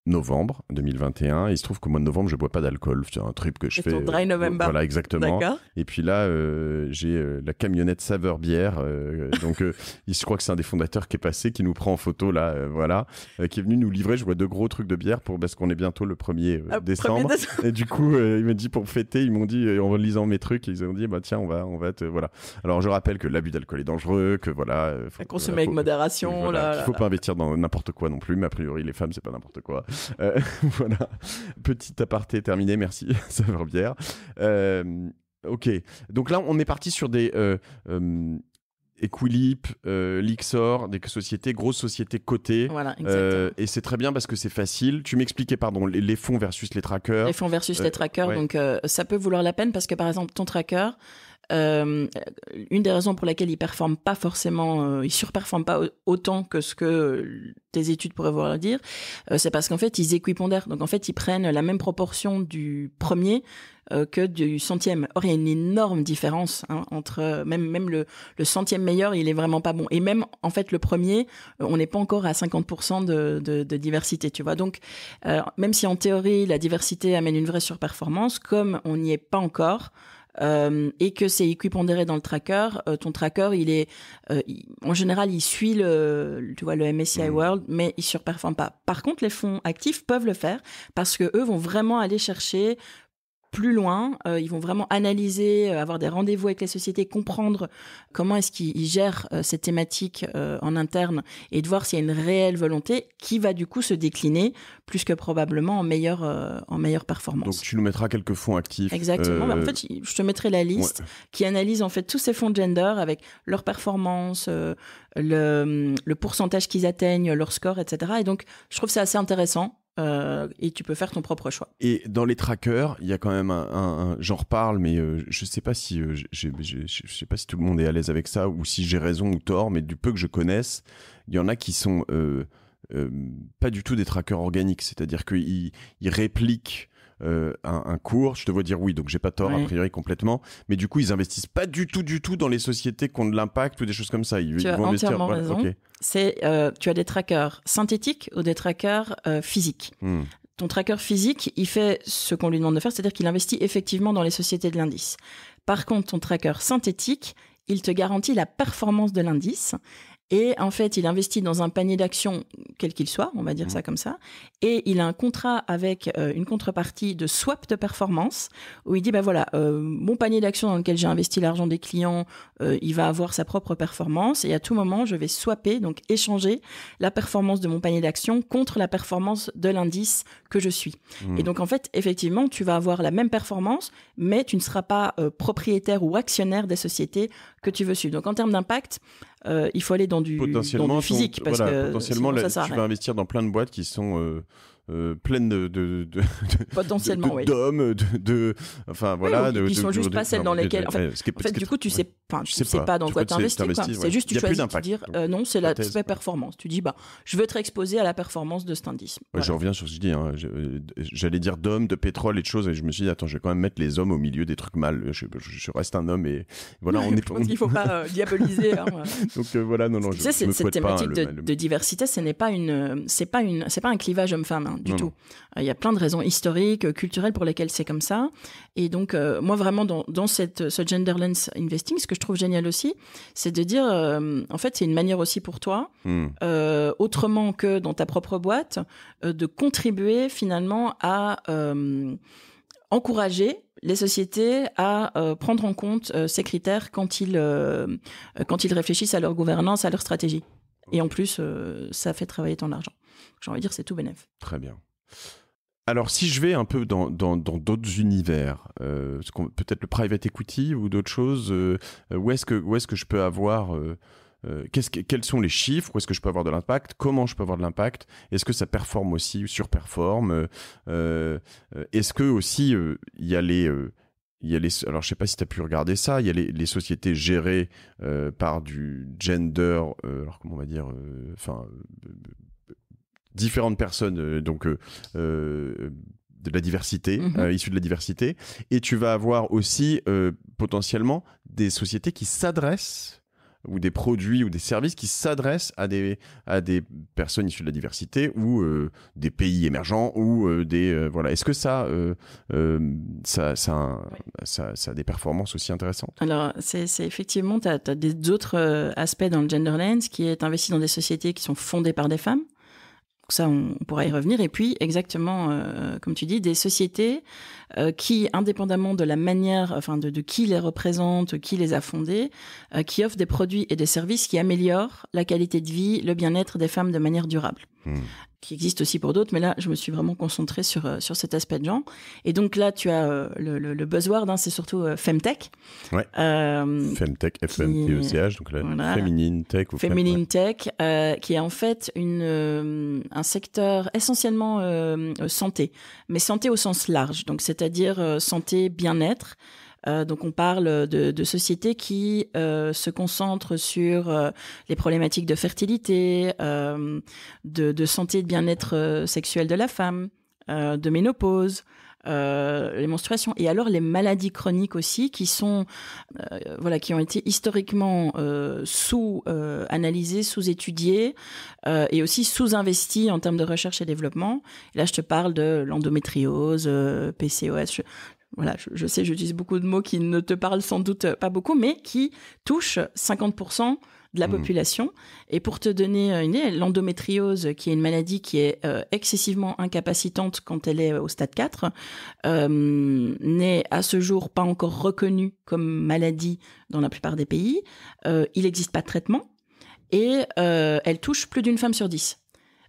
novembre 2021. Et il se trouve qu'au mois de novembre, je bois pas d'alcool. C'est un trip que je fais. C'est ton dry November. Voilà, exactement. D'accord. Et puis là, j'ai la camionnette Saveur Bière. Donc, je crois que c'est un des fondateurs qui est passé, qui nous prend en photo là, qui est venu nous livrer. Je vois 2 gros trucs de bière parce qu'on est bientôt le 1er décembre. Et du coup, il m'a dit pour fêter, ils m'ont dit en lisant mes trucs, ils ont dit bah tiens, on va te voilà. Alors je rappelle que l'abus d'alcool est dangereux, que voilà. Faut consommer avec modération. Voilà, il faut pas investir dans n'importe quoi non plus. Mais a priori, les femmes, c'est pas n'importe quoi. Voilà, petit aparté terminé, merci Saveur Bière. Ok, donc là on est parti sur des Equilip, Lixor, des sociétés, grosses sociétés cotées. Voilà, exactement. Et c'est très bien parce que c'est facile. Tu m'expliquais, pardon, les fonds versus les trackers. Les fonds versus les trackers, ouais. Donc ça peut vouloir la peine parce que par exemple ton tracker, une des raisons pour laquelle il performe pas forcément, il surperforme pas autant que ce que tes études pourraient vouloir dire, c'est parce qu'en fait ils équipondèrent. Donc en fait ils prennent la même proportion du premier que du centième. Or il y a une énorme différence entre même le centième meilleur, il est vraiment pas bon. Et même en fait le premier, on n'est pas encore à 50% de diversité, tu vois. Donc même si en théorie la diversité amène une vraie surperformance, comme on n'y est pas encore. Et que c'est équipondéré dans le tracker, ton tracker il est en général il suit le MSCI World, mais il surperforme pas. Par contre les fonds actifs peuvent le faire parce que eux vont vraiment aller chercher plus loin. Ils vont vraiment analyser, avoir des rendez-vous avec les sociétés, comprendre comment est-ce qu'ils gèrent ces thématiques en interne et de voir s'il y a une réelle volonté qui va du coup se décliner plus que probablement en meilleure performance. Donc tu nous mettras quelques fonds actifs. Exactement. En fait, je te mettrai la liste qui analyse en fait tous ces fonds gender avec leur performance, le pourcentage qu'ils atteignent, leur score, etc. Et donc, je trouve que c'est assez intéressant. Et tu peux faire ton propre choix. Et dans les trackers, il y a quand même j'en reparle, mais je sais pas si je sais pas si tout le monde est à l'aise avec ça ou si j'ai raison ou tort, mais du peu que je connaisse, il y en a qui sont pas du tout des trackers organiques, c'est-à-dire qu'ils répliquent un cours, je te vois dire oui, donc j'ai pas tort a priori complètement, mais du coup ils investissent pas du tout dans les sociétés qui ont de l'impact ou des choses comme ça. Ils vont investir. Entièrement raison. Okay. Tu as des trackers synthétiques ou des trackers physiques. Ton tracker physique, il fait ce qu'on lui demande de faire, c'est-à-dire qu'il investit effectivement dans les sociétés de l'indice. Par contre, ton tracker synthétique, il te garantit la performance de l'indice. Et en fait, il investit dans un panier d'actions, quel qu'il soit, on va dire ça comme ça, et il a un contrat avec une contrepartie de swap de performance, où il dit, mon panier d'actions dans lequel j'ai investi l'argent des clients, il va avoir sa propre performance, et à tout moment, je vais swapper, donc échanger la performance de mon panier d'actions contre la performance de l'indice que je suis. Et donc, en fait, effectivement, tu vas avoir la même performance, mais tu ne seras pas propriétaire ou actionnaire des sociétés que tu veux suivre. Donc, en termes d'impact, il faut aller dans du physique parce que potentiellement là, tu vas investir dans plein de boîtes qui sont pleines potentiellement d'hommes enfin voilà qui sont juste pas celles dans lesquelles en fait du coup tu sais pas dans quoi tu investis, c'est juste tu choisis de dire non, c'est l'aspect performance, tu dis je veux être exposé à la performance de cet indice. Je reviens sur ce que je dis, j'allais dire d'hommes, de pétrole et de choses, et je me suis dit attends, je vais quand même mettre les hommes au milieu des trucs mal, je reste un homme et voilà, on est je pense qu'il faut pas diaboliser donc voilà, non tu sais, cette thématique de diversité, ce n'est pas c'est pas un clivage homme-femme du tout. Il y a plein de raisons historiques, culturelles pour lesquelles c'est comme ça. Et donc, moi, vraiment, dans ce Genderless Investing, ce que je trouve génial aussi, c'est de dire, en fait, c'est une manière aussi pour toi, autrement que dans ta propre boîte, de contribuer finalement à encourager les sociétés à prendre en compte ces critères quand ils réfléchissent à leur gouvernance, à leur stratégie. Et en plus, ça fait travailler ton argent. J'ai envie de dire, c'est tout bénef. Très bien. Alors, si je vais un peu dans d'autres univers, peut-être le private equity ou d'autres choses, où est-ce que je peux avoir... quels sont les chiffres? Où est-ce que je peux avoir de l'impact? Comment je peux avoir de l'impact? Est-ce que ça performe aussi ou surperforme? Est-ce que aussi il y a les... alors, je ne sais pas si tu as pu regarder ça, il y a les sociétés gérées par du gender, alors comment on va dire, différentes personnes, de la diversité, issues de la diversité. Et tu vas avoir aussi potentiellement des sociétés qui s'adressent, ou des produits ou des services qui s'adressent à des personnes issues de la diversité ou des pays émergents ou voilà. Est-ce que ça a des performances aussi intéressantes? Alors, c'est effectivement, tu as d'autres aspects dans le Genderless qui est investi dans des sociétés qui sont fondées par des femmes. Ça, on pourra y revenir. Et puis, exactement, comme tu dis, des sociétés qui, indépendamment de la manière, de qui les représente, qui les a fondées, qui offrent des produits et des services qui améliorent la qualité de vie, le bien-être des femmes de manière durable. Qui existe aussi pour d'autres, mais là, je me suis vraiment concentrée sur cet aspect de genre. Et donc là, tu as le buzzword, c'est surtout Femtech. Ouais. Femtech, F-M-T-E-C-H, donc la féminine tech. Féminine tech, qui est en fait un secteur essentiellement santé, mais santé au sens large, donc c'est-à-dire santé, bien-être. Donc on parle de sociétés qui se concentrent sur les problématiques de fertilité, de santé et de bien-être sexuel de la femme, de ménopause, les menstruations, et alors les maladies chroniques aussi qui sont qui ont été historiquement sous-analysées, sous-étudiées et aussi sous-investies en termes de recherche et développement. Et là, je te parle de l'endométriose, PCOS. voilà, je sais, j'utilise beaucoup de mots qui ne te parlent sans doute pas beaucoup, mais qui touchent 50% de la population. Et pour te donner une idée, l'endométriose, qui est une maladie qui est excessivement incapacitante quand elle est au stade 4, n'est à ce jour pas encore reconnue comme maladie dans la plupart des pays. Il n'existe pas de traitement et elle touche plus d'une femme sur 10.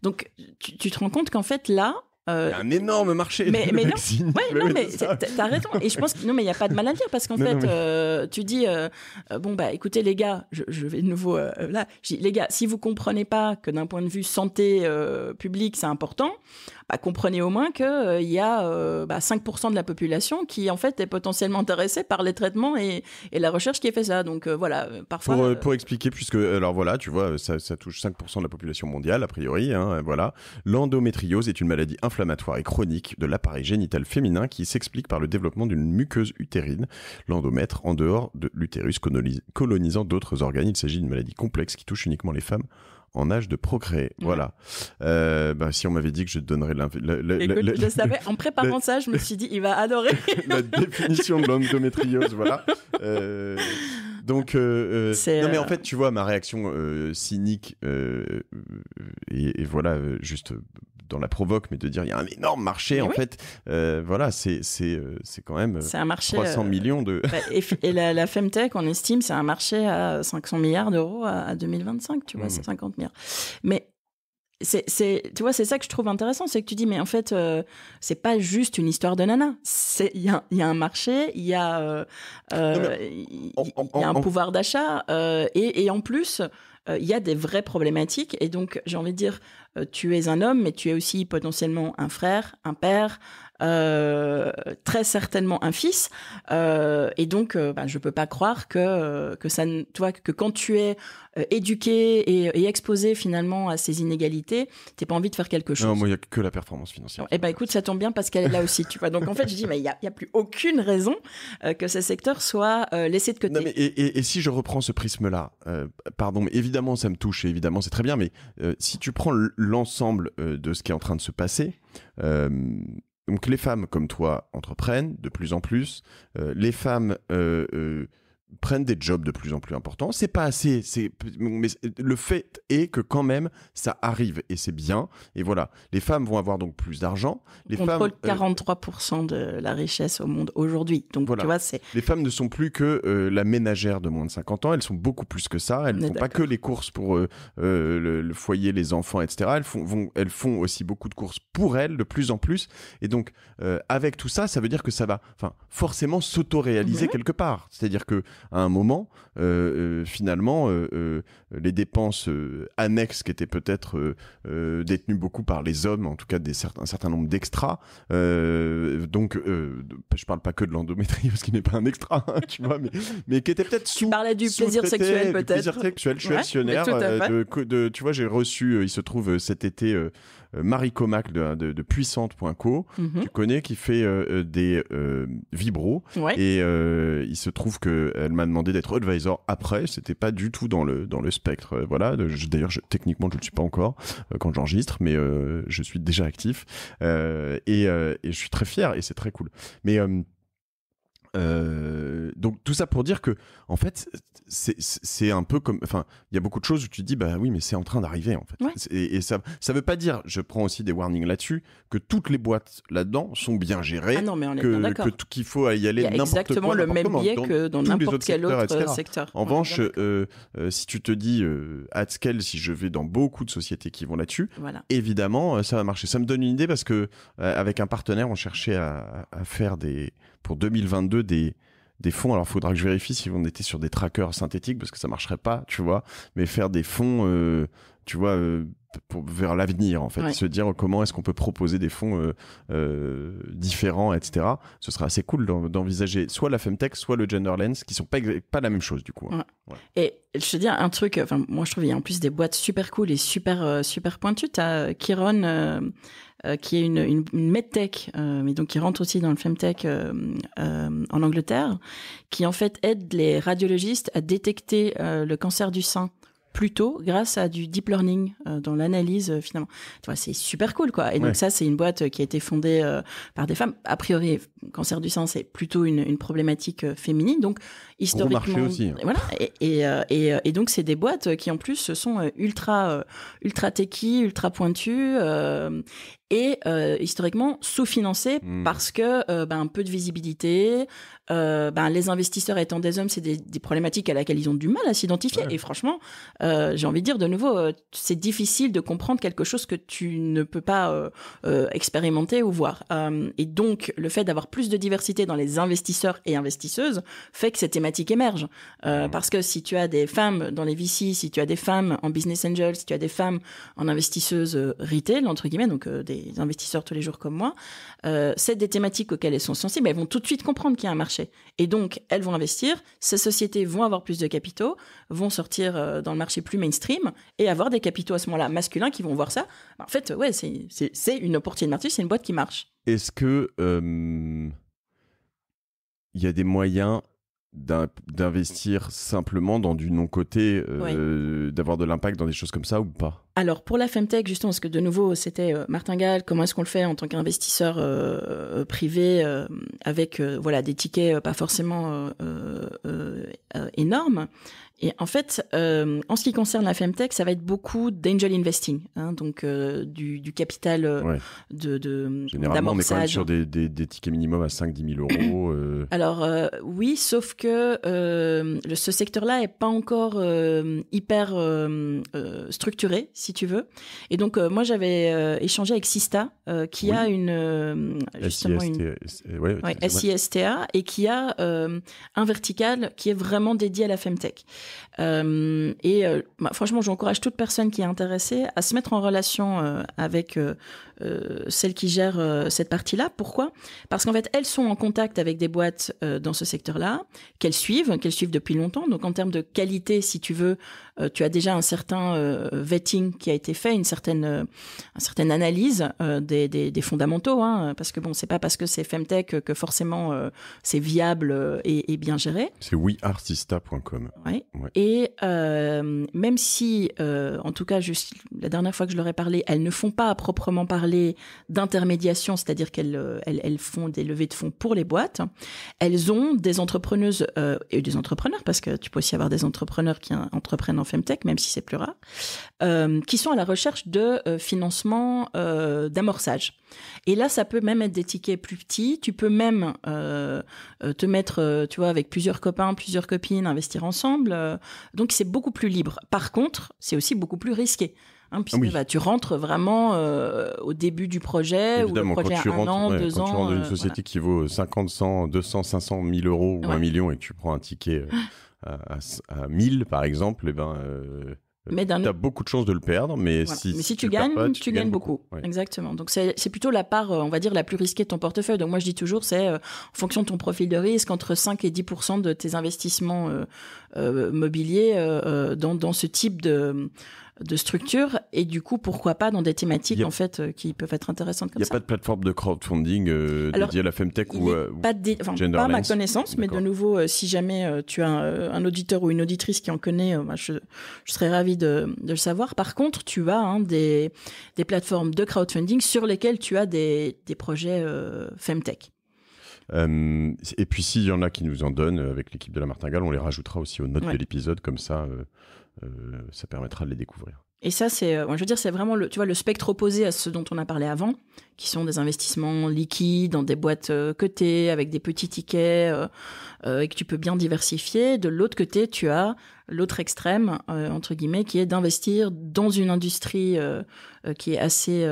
Donc, tu te rends compte qu'en fait, là... il y a un énorme marché mais de non, vaccins. non, mais t'as raison. Et je pense que non, mais il n'y a pas de mal à dire parce qu'en fait, tu dis bon bah écoutez les gars, je vais de nouveau là. Je dis les gars, si vous comprenez pas que d'un point de vue santé publique c'est important, bah, comprenez au moins que il y a 5% de la population qui en fait est potentiellement intéressée par les traitements et la recherche qui est fait ça. Donc voilà, parfois. Pour expliquer, puisque alors voilà, tu vois, ça touche 5% de la population mondiale a priori. Voilà, l'endométriose est une maladie inflammatoire et chronique de l'appareil génital féminin qui s'explique par le développement d'une muqueuse utérine, l'endomètre, en dehors de l'utérus colonisant d'autres organes. Il s'agit d'une maladie complexe qui touche uniquement les femmes en âge de procréer. Voilà. Si on m'avait dit que je te donnerais Écoute, je savais, en préparant ça, je me suis dit, il va adorer. La définition de l'endométriose, voilà. Donc, non mais en fait, tu vois, ma réaction cynique et voilà, juste dans la provoque, mais de dire il y a un énorme marché, en fait, voilà, c'est quand même c'est un marché, 300 millions de... et la Femtech, on estime, c'est un marché à 500 milliards d'euros à 2025, tu vois, c'est 50 milliards. Mais tu vois, c'est ça que je trouve intéressant, c'est que tu dis, mais en fait, c'est pas juste une histoire de nana. Il y a un marché, il y a un pouvoir d'achat, et en plus, il y a des vraies problématiques. Et donc, j'ai envie de dire, tu es un homme, mais tu es aussi potentiellement un frère, un père, très certainement un fils. Et donc, je peux pas croire que ça, tu vois, que quand tu es éduqué et exposé finalement à ces inégalités, t'as pas envie de faire quelque chose. Non, moi, il y a que la performance financière. Eh ben, écoute, ça tombe bien parce qu'elle est là aussi, tu vois. Donc, en fait, je dis, mais il y a plus aucune raison que ce secteur soit laissé de côté. Non, mais et si je reprends ce prisme-là, pardon, mais évidemment, ça me touche et évidemment, c'est très bien, mais si tu prends l'ensemble de ce qui est en train de se passer, donc les femmes comme toi entreprennent de plus en plus, les femmes prennent des jobs de plus en plus importants. C'est pas assez, mais le fait est que quand même ça arrive et c'est bien. Et voilà, les femmes vont avoir donc plus d'argent. Les contrôle 43% de la richesse au monde aujourd'hui. Donc voilà, tu vois, les femmes ne sont plus que la ménagère de moins de 50 ans. Elles sont beaucoup plus que ça. Elles ne font pas que les courses pour le foyer, les enfants, etc. Elles font aussi beaucoup de courses pour elles de plus en plus. Et donc avec tout ça, ça veut dire que ça va, forcément s'auto-réaliser quelque part. C'est-à-dire que à un moment, finalement, les dépenses annexes qui étaient peut-être détenues beaucoup par les hommes, en tout cas un certain nombre d'extras, donc je parle pas que de l'endométriose qui n'est pas un extra, tu vois, mais qui était peut-être Tu parlais du plaisir sexuel peut-être. Plaisir sexuel, je suis actionnaire tu vois, j'ai reçu, il se trouve cet été, Marie Comac de Puissante.co, tu connais, qui fait des vibros, et il se trouve qu'elle m'a demandé d'être advisor après, c'était pas du tout dans le spectre, voilà, d'ailleurs techniquement je ne le suis pas encore quand j'enregistre, mais je suis déjà actif, et je suis très fier et c'est très cool, mais donc tout ça pour dire que en fait c'est un peu comme, il y a beaucoup de choses où tu te dis bah oui mais c'est en train d'arriver en fait, et ça veut pas dire, je prends aussi des warnings là-dessus, que toutes les boîtes là-dedans sont bien gérées, non, mais on est bien d'accord, qu'il faut y aller n'importe quoi, exactement le même biais que dans n'importe quel autre secteur. En revanche, si tu te dis at scale, si je vais dans beaucoup de sociétés qui vont là-dessus, évidemment ça va marcher. Ça me donne une idée parce que avec un partenaire on cherchait à faire pour 2022 des fonds. Alors, il faudra que je vérifie si on était sur des trackers synthétiques parce que ça marcherait pas, tu vois. Mais faire des fonds, tu vois, vers l'avenir, en fait. Se dire comment est-ce qu'on peut proposer des fonds différents, etc. Ce serait assez cool d'envisager soit la Femtech, soit le Genderlens, qui sont pas la même chose, du coup. Et je te dis un truc, moi, je trouve qu'il y a en plus des boîtes super cool et super pointues. T'as Chiron, qui est une medtech, mais donc qui rentre aussi dans le femtech en Angleterre, qui en fait aide les radiologistes à détecter le cancer du sein plus tôt grâce à du deep learning dans l'analyse finalement. Tu vois, c'est super cool quoi. Et donc ça, c'est une boîte qui a été fondée par des femmes. A priori, cancer du sein, c'est plutôt une problématique féminine. Donc, historiquement, gros marché aussi. Voilà. Et donc, c'est des boîtes qui, en plus, sont ultra techy, ultra pointues. Et historiquement sous-financé parce que un peu de visibilité, les investisseurs étant des hommes, c'est des problématiques à laquelle ils ont du mal à s'identifier. Ouais. Et franchement, j'ai envie de dire de nouveau, c'est difficile de comprendre quelque chose que tu ne peux pas expérimenter ou voir. Et donc, le fait d'avoir plus de diversité dans les investisseurs et investisseuses fait que ces thématiques émergent. Parce que si tu as des femmes dans les VC, si tu as des femmes en business angel, si tu as des femmes en investisseuses retail, entre guillemets, donc des investisseurs tous les jours comme moi, c'est des thématiques auxquelles elles sont sensibles, elles vont tout de suite comprendre qu'il y a un marché. Et donc, elles vont investir, ces sociétés vont avoir plus de capitaux, vont sortir dans le marché plus mainstream et avoir des capitaux à ce moment-là masculins qui vont voir ça. En fait, ouais, c'est une opportunité de marché, c'est une boîte qui marche. Est-ce que il y a des moyens d'investir simplement dans du non-coté, d'avoir de l'impact dans des choses comme ça ou pas? Alors, pour la Femtech, justement, parce que de nouveau, c'était martingale, comment est-ce qu'on le fait en tant qu'investisseur privé avec des tickets pas forcément énormes. Et en fait, en ce qui concerne la Femtech, ça va être beaucoup d'angel investing, donc du capital généralement, on est quand même sur des tickets minimum à 5-10 000 euros. Alors, oui, sauf que ce secteur-là est pas encore hyper structuré, si tu veux. Et donc, moi, j'avais échangé avec Sista, qui a justement SISTA, et qui a un vertical qui est vraiment dédié à la Femtech. Franchement, j'encourage toute personne qui est intéressée à se mettre en relation avec celle qui gère cette partie-là. Pourquoi ? Parce qu'en fait, elles sont en contact avec des boîtes dans ce secteur-là, qu'elles suivent depuis longtemps. Donc, en termes de qualité, si tu veux, tu as déjà un certain vetting qui a été fait, une certaine analyse des fondamentaux, parce que bon, c'est pas parce que c'est Femtech que forcément c'est viable et bien géré. C'est weartista.com. Ouais. Et même si, en tout cas, juste la dernière fois que je leur ai parlé, elles ne font pas à proprement parler d'intermédiation, c'est-à-dire qu'elles font des levées de fonds pour les boîtes. Elles ont des entrepreneuses et des entrepreneurs, parce que tu peux aussi avoir des entrepreneurs qui entreprennent en Femtech, même si c'est plus rare, qui sont à la recherche de financement d'amorçage. Et là, ça peut même être des tickets plus petits. Tu peux même te mettre, tu vois, avec plusieurs copains, plusieurs copines, investir ensemble. Donc, c'est beaucoup plus libre. Par contre, c'est aussi beaucoup plus risqué. Puisque tu rentres vraiment au début du projet. Évidemment, ou le projet a 1 an, 2 ans. Quand tu rentres dans une société qui vaut 50, 100, 200, 500 000 euros ou 1 million et que tu prends un ticket à 1000, par exemple, t'as beaucoup de chances de le perdre, mais si tu gagnes, tu gagnes beaucoup. Ouais. Exactement. Donc, c'est plutôt la part, on va dire, la plus risquée de ton portefeuille. Donc, moi, je dis toujours, c'est en fonction de ton profil de risque, entre 5 et 10% de tes investissements mobiliers dans ce type de structure, et du coup, pourquoi pas dans des thématiques en fait qui peuvent être intéressantes comme ça. Il n'y a pas de plateforme de crowdfunding dédiée à la Femtech ou Genderless. Pas à ma connaissance, mais de nouveau, si jamais tu as un auditeur ou une auditrice qui en connaît, je serais ravie de le savoir. Par contre, tu as des plateformes de crowdfunding sur lesquelles tu as des projets Femtech. Et puis s'il y en a qui nous en donnent avec l'équipe de la Martingale, on les rajoutera aussi aux notes de l'épisode, comme ça ça permettra de les découvrir. Et ça, c'est vraiment le spectre opposé à ce dont on a parlé avant, qui sont des investissements liquides dans des boîtes cotées avec des petits tickets et que tu peux bien diversifier. De l'autre côté, tu as l'autre extrême, entre guillemets, qui est d'investir dans une industrie qui est assez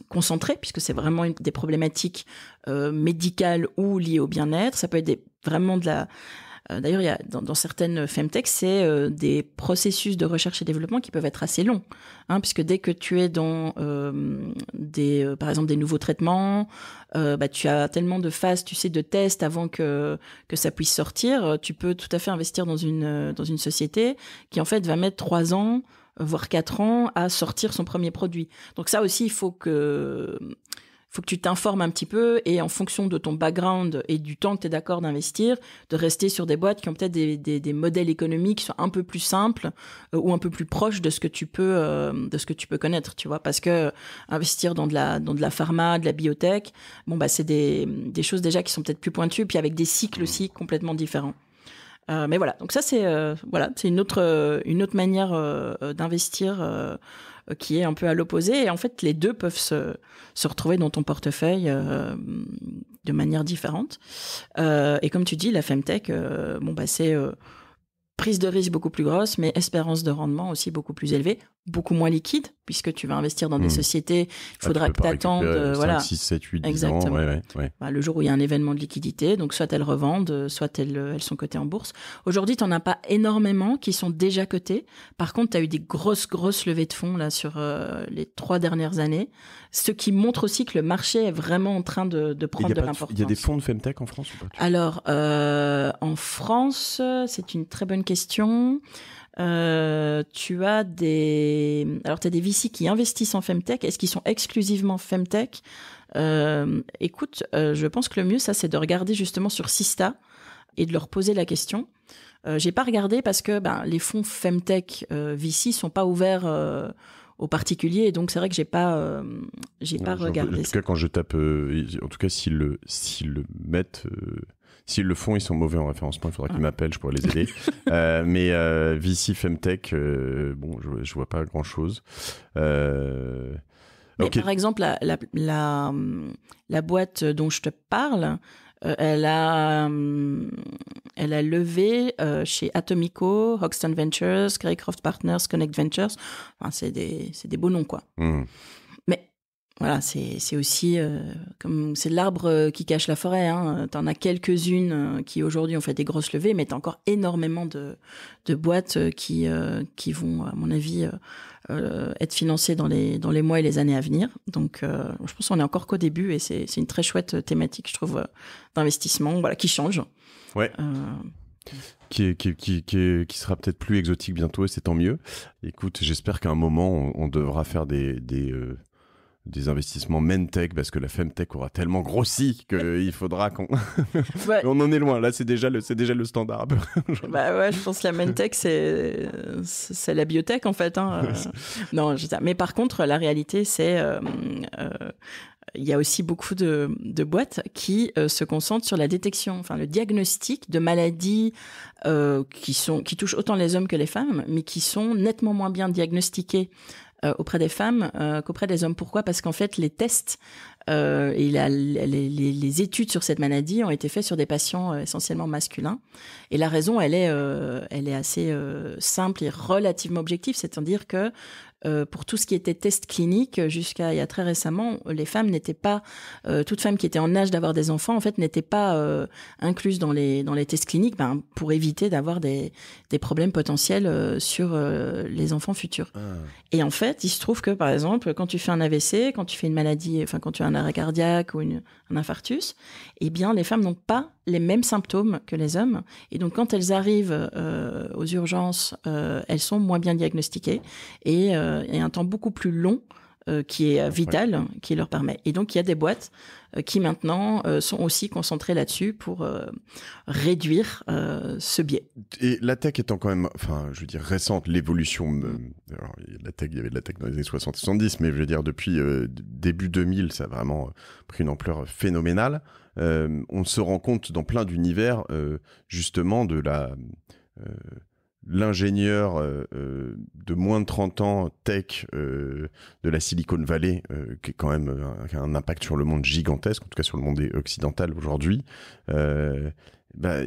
concentrée, puisque c'est vraiment des problématiques médicales ou liées au bien-être. Ça peut être vraiment de la... D'ailleurs, il y a dans certaines Femtech, c'est des processus de recherche et développement qui peuvent être assez longs, puisque dès que tu es dans par exemple des nouveaux traitements, tu as tellement de phases, tu sais, de tests avant que ça puisse sortir. Tu peux tout à fait investir dans une société qui en fait va mettre 3 ans, voire 4 ans à sortir son premier produit. Donc ça aussi, il faut que faut que tu t'informes un petit peu et en fonction de ton background et du temps que tu es d'accord d'investir, de rester sur des boîtes qui ont peut-être des modèles économiques qui sont un peu plus simples ou un peu plus proches de ce que tu peux connaître, tu vois, parce que investir dans de la pharma, de la biotech, c'est des choses déjà qui sont peut-être plus pointues, puis avec des cycles aussi complètement différents. Mais voilà, donc ça c'est une autre manière d'investir qui est un peu à l'opposé. Et en fait, les deux peuvent se retrouver dans ton portefeuille de manière différente. Et comme tu dis, la Femtech, c'est prise de risque beaucoup plus grosse, mais espérance de rendement aussi beaucoup plus élevée, beaucoup moins liquide, puisque tu vas investir dans des sociétés, il faudra que tu attendes 5, 6, 7, 8, 10 exactement. ans. Ouais. Le jour où il y a un événement de liquidité, donc soit elles revendent, soit elles sont cotées en bourse. Aujourd'hui, tu n'en as pas énormément qui sont déjà cotés. Par contre, tu as eu des grosses levées de fonds là, sur les 3 dernières années, ce qui montre aussi que le marché est vraiment en train de prendre de l'importance. Il y a des fonds de Femtech en France ou pas? Alors, en France, c'est une très bonne question. Tu as des VC qui investissent en Femtech. Est-ce qu'ils sont exclusivement Femtech? Écoute, je pense que le mieux, ça, c'est de regarder justement sur Sista et de leur poser la question. J'ai pas regardé parce que les fonds Femtech VC sont pas ouverts aux particuliers, et donc c'est vrai que j'ai pas regardé. En tout cas, quand je tape, en tout cas, s'ils le mettent. S'ils le font, ils sont mauvais en référencement, il faudra qu'ils m'appellent, je pourrais les aider. Mais VC Femtech, je vois pas grand-chose. Mais par exemple, la boîte dont je te parle, elle a levé chez Atomico, Hoxton Ventures, Greycroft Partners, Connect Ventures. Enfin, c'est des beaux noms, quoi. Mais voilà, c'est aussi comme c'est l'arbre qui cache la forêt. Hein. T'en as quelques-unes qui aujourd'hui ont fait des grosses levées, mais t'as encore énormément de boîtes qui vont, à mon avis, être financées dans les mois et les années à venir. Donc, je pense qu'on est encore qu'au début, et c'est une très chouette thématique, je trouve, d'investissement, qui change. Ouais. Qui sera peut-être plus exotique bientôt, et c'est tant mieux. Écoute, j'espère qu'à un moment, on devra faire des investissements Mentech, parce que la Femtech aura tellement grossi qu'il faudra qu'on... Ouais. On en est loin, là c'est déjà le standard. Je pense que la Mentech c'est la biotech en fait. Hein. Non, mais par contre la réalité c'est... il y a aussi beaucoup de boîtes qui se concentrent sur la détection, enfin le diagnostic de maladies qui touchent autant les hommes que les femmes, mais qui sont nettement moins bien diagnostiquées auprès des femmes qu'auprès des hommes. Pourquoi ? Parce qu'en fait, les tests et les études sur cette maladie ont été faits sur des patients essentiellement masculins. Et la raison, elle est assez simple et relativement objective, c'est-à-dire que pour tout ce qui était test clinique, jusqu'à il y a très récemment, les femmes n'étaient pas, toute femme qui était en âge d'avoir des enfants, en fait, n'était pas incluse dans les tests cliniques, pour éviter d'avoir des problèmes potentiels sur les enfants futurs. Et en fait, il se trouve que, par exemple, quand tu fais un AVC, quand tu fais une maladie, enfin, quand tu as un arrêt cardiaque ou un infarctus, eh bien, les femmes n'ont pas les mêmes symptômes que les hommes. Et donc, quand elles arrivent aux urgences, elles sont moins bien diagnostiquées et un temps beaucoup plus long qui est vital, qui leur permet. Et donc, il y a des boîtes qui maintenant sont aussi concentrées là-dessus pour réduire ce biais. Et la tech étant quand même, récente, l'évolution, alors, il y avait de la tech dans les années 60 et 70, mais je veux dire, depuis début 2000, ça a vraiment pris une ampleur phénoménale. On se rend compte dans plein d'univers, justement, de l'ingénieur de moins de 30 ans tech de la Silicon Valley, qui est quand même qui a un impact sur le monde gigantesque, en tout cas sur le monde occidental aujourd'hui,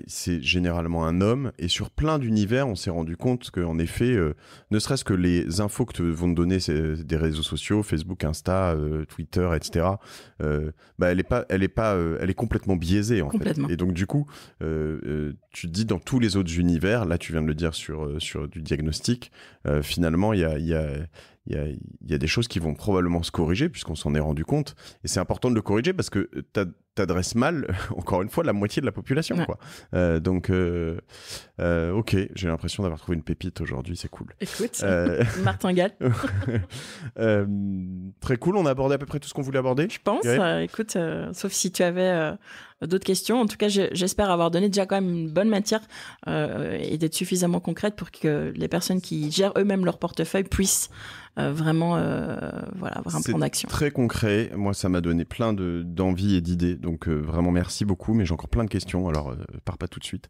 c'est généralement un homme, et sur plein d'univers on s'est rendu compte qu'en effet ne serait-ce que les infos que vont te donner des réseaux sociaux, Facebook, Insta, Twitter, etc., elle est complètement biaisée en fait. Et donc du coup tu te dis, dans tous les autres univers, là tu viens de le dire sur du diagnostic, finalement il y y a des choses qui vont probablement se corriger puisqu'on s'en est rendu compte. Et c'est important de le corriger parce que t'adresses mal, encore une fois, la moitié de la population, quoi. Donc, ok, j'ai l'impression d'avoir trouvé une pépite aujourd'hui, c'est cool. Écoute, martingale. Très cool, on a abordé à peu près tout ce qu'on voulait aborder. Je pense, écoute, sauf si tu avais d'autres questions. En tout cas, j'espère avoir donné déjà quand même une bonne matière et d'être suffisamment concrète pour que les personnes qui gèrent eux-mêmes leur portefeuille puissent vraiment avoir un plan d'action. Très concret. Moi, ça m'a donné plein d'envie et d'idées. Donc, vraiment, merci beaucoup. Mais j'ai encore plein de questions. Alors, pars pas tout de suite.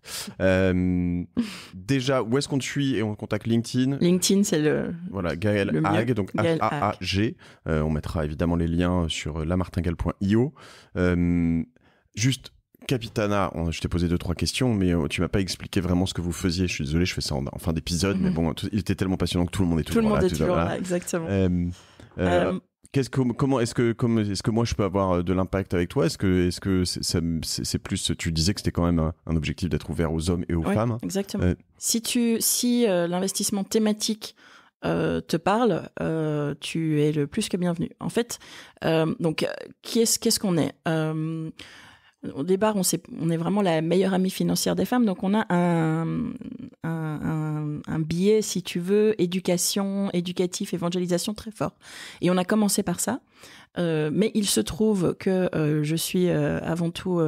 Déjà, où est-ce qu'on te suit et on contacte LinkedIn? LinkedIn, c'est le. Voilà, Gaël Haag, donc H-A-A-G. On mettra évidemment les liens sur lamartingale.io. Juste. Capitana, je t'ai posé 2-3 questions, mais tu m'as pas expliqué vraiment ce que vous faisiez. Je suis désolé, je fais ça en fin d'épisode, mais bon, il était tellement passionnant que tout le monde est toujours là. Exactement. Comment est-ce que moi je peux avoir de l'impact avec toi? Est-ce que c'est plus, tu disais que c'était quand même un objectif d'être ouvert aux hommes et aux femmes. Exactement. Si l'investissement thématique te parle, tu es le plus que bienvenu. En fait, donc qu'est-ce qu'on est? Au départ, on est vraiment la meilleure amie financière des femmes, donc on a un biais, si tu veux, éducatif, évangélisation très fort. Et on a commencé par ça, mais il se trouve que je suis avant tout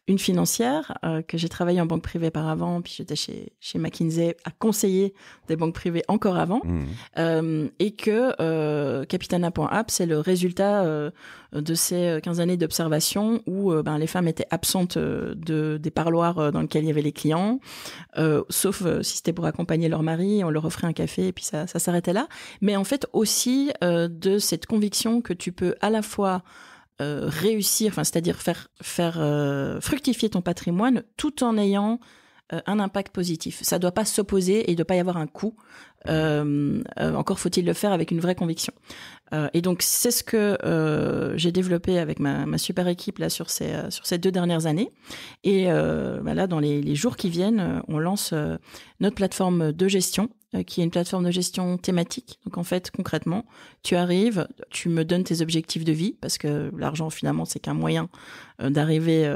une financière, que j'ai travaillé en banque privée par avant, puis j'étais chez McKinsey à conseiller des banques privées encore avant, et que Capitana.app, c'est le résultat de ces 15 années d'observation où les femmes étaient absentes des parloirs dans lesquels il y avait les clients, sauf si c'était pour accompagner leur mari, on leur offrait un café et puis ça s'arrêtait là. Mais en fait aussi de cette conviction que tu peux à la fois réussir, c'est-à-dire faire fructifier ton patrimoine tout en ayant un impact positif. Ça ne doit pas s'opposer et il ne doit pas y avoir un coût. Encore faut-il le faire avec une vraie conviction. Et donc, c'est ce que j'ai développé avec ma super équipe là, sur ces 2 dernières années. Et là, dans les jours qui viennent, on lance notre plateforme de gestion, qui est une plateforme de gestion thématique. Donc, en fait, concrètement, tu arrives, tu me donnes tes objectifs de vie, parce que l'argent, finalement, c'est qu'un moyen d'arriver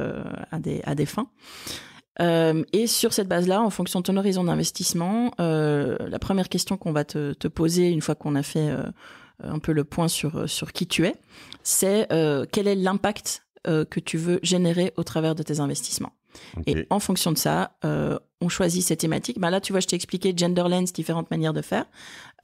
à des fins. Et sur cette base-là, en fonction de ton horizon d'investissement, la première question qu'on va te poser une fois qu'on a fait un peu le point sur qui tu es, c'est quel est l'impact que tu veux générer au travers de tes investissements. Okay. Et en fonction de ça, on choisit ces thématiques. Là, tu vois, je t'ai expliqué Gender Lens, différentes manières de faire.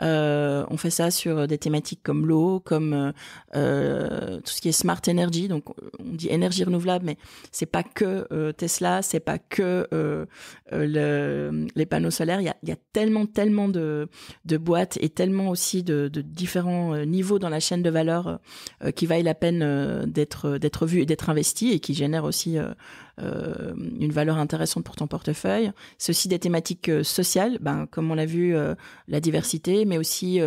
On fait ça sur des thématiques comme l'eau, comme tout ce qui est smart energy. Donc, on dit énergie renouvelable, mais c'est pas que Tesla, c'est pas que les panneaux solaires. Il y a tellement de boîtes et tellement aussi de différents niveaux dans la chaîne de valeur qui vaillent la peine d'être vus et d'être investis et qui génèrent aussi une valeur intéressante pour ton portefeuille. C'est aussi des thématiques sociales, comme on l'a vu, la diversité, mais aussi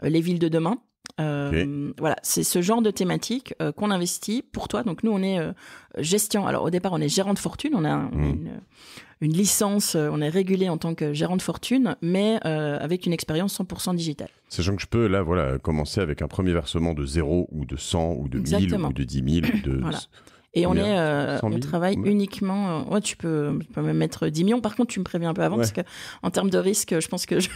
les villes de demain. Voilà, c'est ce genre de thématique qu'on investit pour toi. Donc nous, on est gestion. Alors au départ, on est gérant de fortune. On a une licence, on est régulé en tant que gérant de fortune, mais avec une expérience 100% digitale. Sachant que je peux là, commencer avec un premier versement de 0 ou de 100 ou de 1000 ou de 10 000 de... Voilà. Et on travaille uniquement. Tu peux même mettre 10 millions. Par contre, tu me préviens un peu avant parce que en termes de risque, je pense que je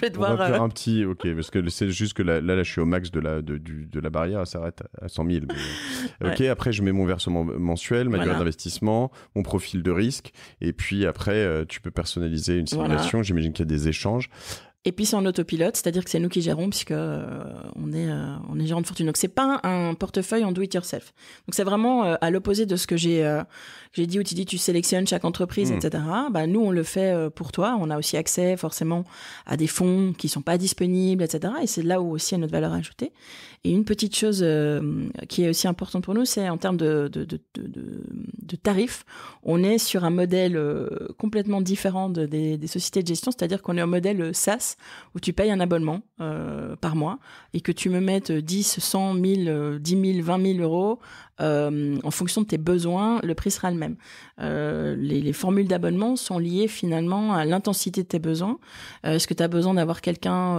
vais devoir. On va faire un petit, parce que c'est juste que là, je suis au max de la barrière, ça s'arrête à 100 000. Mais... après, je mets mon versement mensuel, ma durée d'investissement, mon profil de risque, et puis après, tu peux personnaliser une simulation. J'imagine qu'il y a des échanges. Et puis c'est en autopilote, c'est-à-dire que c'est nous qui gérons puisque on est gérant de fortune. Donc c'est pas un portefeuille en do it yourself. Donc c'est vraiment à l'opposé de ce que j'ai dit où tu dis tu sélectionnes chaque entreprise, etc. Nous on le fait pour toi. On a aussi accès forcément à des fonds qui sont pas disponibles, etc. Et c'est là où aussi il y a notre valeur ajoutée. Et une petite chose qui est aussi importante pour nous, c'est en termes de tarifs. On est sur un modèle complètement différent des sociétés de gestion, c'est-à-dire qu'on est un modèle SaaS. où tu payes un abonnement par mois et que tu me mettes 10, 100, 1000, 10 000, 20 000 euros, en fonction de tes besoins, le prix sera le même. Les formules d'abonnement sont liées finalement à l'intensité de tes besoins. Est-ce que tu as besoin d'avoir quelqu'un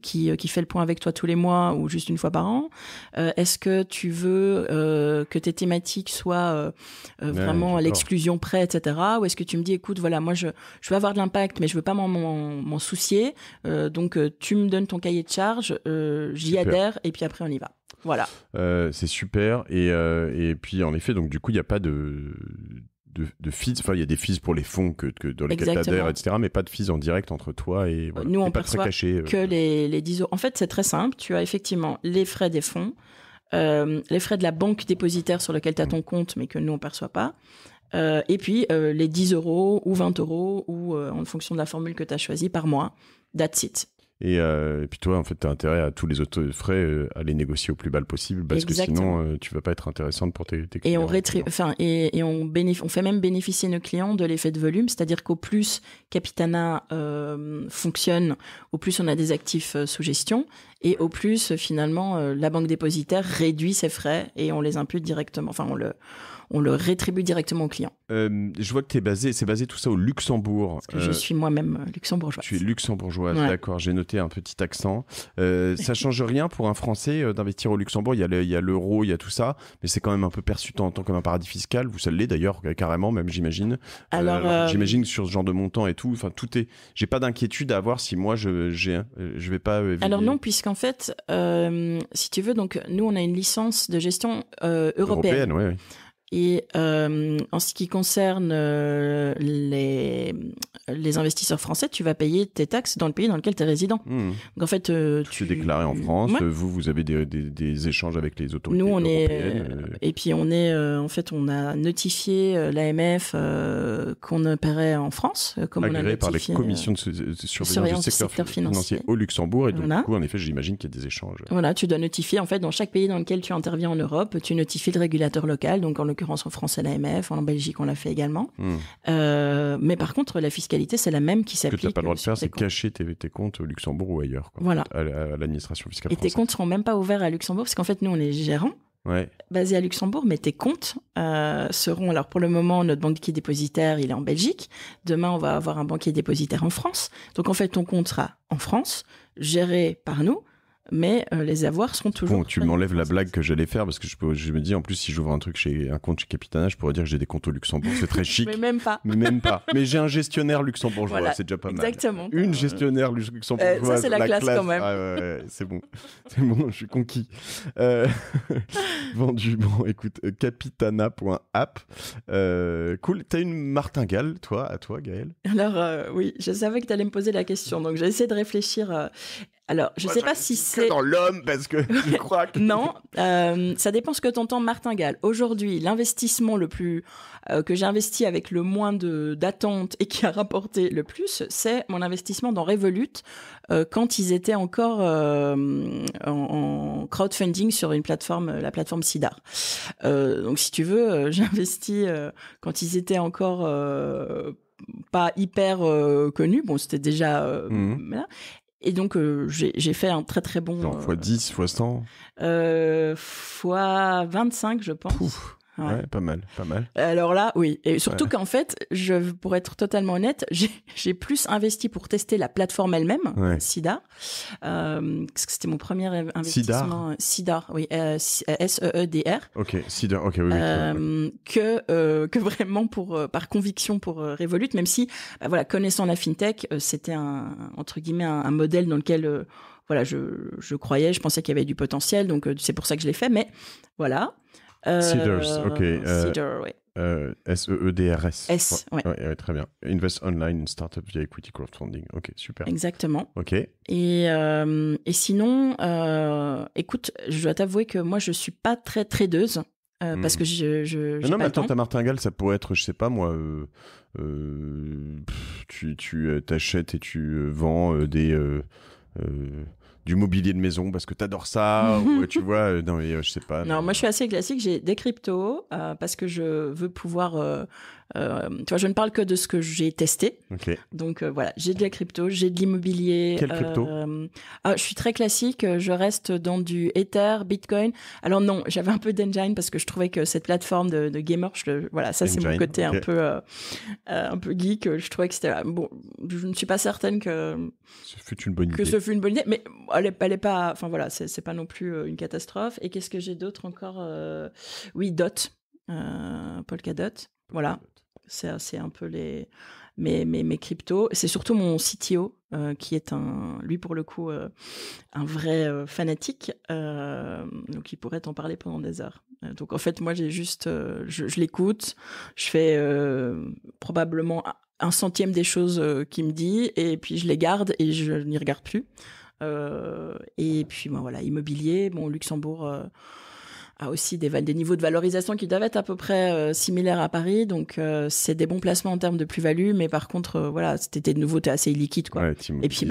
qui fait le point avec toi tous les mois ou juste une fois par an? Est-ce que tu veux que tes thématiques soient vraiment à l'exclusion près, etc. Ou est-ce que tu me dis, écoute, voilà, moi je veux avoir de l'impact, mais je veux pas m'en soucier. Donc tu me donnes ton cahier de charge, j'y adhère et puis après on y va. Voilà. C'est super. Et puis, en effet, donc, du coup, il n'y a pas de fees. Enfin, il y a des fees pour les fonds que dans lesquels tu adhères, etc. Mais pas de fees en direct entre toi et... Voilà. Nous, on pas perçoit caché, que les 10 euros. En fait, c'est très simple. Tu as effectivement les frais des fonds, les frais de la banque dépositaire sur lequel tu as ton compte, mais que nous, on ne perçoit pas. Et puis, les 10 euros ou 20 euros, ou en fonction de la formule que tu as choisie par mois. That's it. Et puis toi, en fait, tu as intérêt à tous les autres frais à les négocier au plus bas possible parce Exactement. que sinon, tu vas pas être intéressante pour tes clients. Et on fait même bénéficier nos clients de l'effet de volume, c'est-à-dire qu'au plus Capitana fonctionne, au plus on a des actifs sous gestion et au plus, finalement, la banque dépositaire réduit ses frais et on les impute directement. Enfin, on le rétribue directement au client. Je vois que c'est basé tout ça au Luxembourg. Parce que je suis moi-même luxembourgeoise. Tu es luxembourgeoise, ouais. D'accord. J'ai noté un petit accent. Ça change rien pour un Français d'investir au Luxembourg. Il y a l'euro, il y a tout ça, mais c'est quand même un peu perçu en tant comme un paradis fiscal. Vous, ça l'est d'ailleurs carrément, même j'imagine. Alors, j'imagine que sur ce genre de montant et tout, enfin tout est. J'ai pas d'inquiétude à avoir si moi je vais pas. Alors non, puisqu'en fait, si tu veux, donc nous on a une licence de gestion européenne. Ouais. Et en ce qui concerne les investisseurs français, tu vas payer tes taxes dans le pays dans lequel tu es résident. Donc en fait, tu es déclaré en France. Ouais. Vous avez des échanges avec les autorités européennes. Et puis en fait, on a notifié l'AMF qu'on opérait en France, comme agréé on a notifié, par les commissions de surveillance du secteur financier au Luxembourg. Et donc du coup, en effet, j'imagine qu'il y a des échanges. Voilà, tu dois notifier en fait dans chaque pays dans lequel tu interviens en Europe, tu notifies le régulateur local. Donc en l'occurrence en France c'est l'AMF, en Belgique on l'a fait également. Mais par contre la fiscalité c'est la même qui s'applique. Ce que tu n'as pas le droit de faire, c'est cacher tes comptes au Luxembourg ou ailleurs, quoi, voilà. à l'administration fiscale française. Et tes comptes seront même pas ouverts à Luxembourg parce qu'en fait nous on est gérants. Ouais. Basé à Luxembourg, mais tes comptes seront... Alors pour le moment, notre banquier dépositaire, il est en Belgique. Demain, on va avoir un banquier dépositaire en France. Donc en fait, ton compte sera en France, géré par nous, mais les avoirs seront toujours... Bon, tu m'enlèves la blague que j'allais faire, parce que je me dis, en plus, si j'ouvre un compte chez Capitana, je pourrais dire que j'ai des comptes au Luxembourg, c'est très chic. Mais même pas. Mais j'ai un gestionnaire luxembourgeois, voilà, c'est déjà pas mal. Exactement. Une gestionnaire luxembourgeoise. Ça, c'est la classe quand même. Ouais, c'est bon. C'est bon, je suis conquis. Vendu. Bon, écoute, capitana.app. Cool. T'as une martingale, à toi, Gaëlle? Alors, oui, je savais que t'allais me poser la question, donc j'ai essayé de réfléchir... Alors, je sais pas si c'est... dans l'homme, parce que je crois que... Non, ça dépend ce que t'entends martingale. Aujourd'hui, l'investissement le plus... que j'ai investi avec le moins d'attente et qui a rapporté le plus, c'est mon investissement dans Revolut quand ils étaient encore en crowdfunding sur une plateforme, la plateforme Sidar. Donc, si tu veux, j'ai investi quand ils étaient encore... pas hyper connus. Bon, c'était déjà... Voilà. Et donc, j'ai fait un très très bon... Genre x10, x100 x25, je pense. Pouf. Ouais, pas mal. Alors là, oui. Et surtout qu'en fait, pour être totalement honnête, j'ai plus investi pour tester la plateforme elle-même, Sidar. Parce que c'était mon premier investissement. Sidar, oui. SEEDR. Ok, Sidar, ok, oui. Que vraiment par conviction pour Revolut, même si, voilà, connaissant la fintech, c'était entre guillemets un modèle dans lequel... voilà, je croyais, je pensais qu'il y avait du potentiel, donc c'est pour ça que je l'ai fait, mais voilà. Seedrs, ok. Seedr, oui. SEEDRS. Ouais, très bien. Invest Online Startup via Equity Crowdfunding. Ok, super. Exactement. Ok. Et sinon, écoute, je dois t'avouer que moi, je suis pas très tradeuse. Parce que non, mais attends, ta martingale, ça pourrait être, je sais pas moi, tu t'achètes et tu vends du mobilier de maison parce que t'adores ça, ou tu vois, non mais je sais pas. Non, moi je suis assez classique, j'ai des cryptos parce que je veux pouvoir... tu vois, je ne parle que de ce que j'ai testé. Okay. Donc voilà, j'ai de la crypto, j'ai de l'immobilier. Quelle crypto je suis très classique, je reste dans du Ether, Bitcoin. Alors non, j'avais un peu d'Engine parce que je trouvais que cette plateforme de gamer, voilà, ça c'est mon côté un peu geek. Je trouvais que c'était bon. Je ne suis pas certaine que ce fut une bonne idée. Que ce fut une bonne idée, mais elle est pas. Enfin voilà, c'est pas non plus une catastrophe. Et qu'est-ce que j'ai d'autre encore Oui, DOT, Polkadot. Voilà. C'est un peu mes cryptos. C'est surtout mon CTO qui est lui pour le coup un vrai fanatique. Donc il pourrait t'en parler pendant des heures. Donc en fait moi j'ai juste je l'écoute, je fais probablement 1/100 des choses qu'il me dit et puis je les garde et je n'y regarde plus. Et puis voilà, immobilier, Luxembourg a aussi des niveaux de valorisation qui doivent être à peu près similaires à Paris, donc c'est des bons placements en termes de plus-value, mais par contre, voilà, c'était de nouveau, t'es assez illiquide, quoi. Ouais, et puis,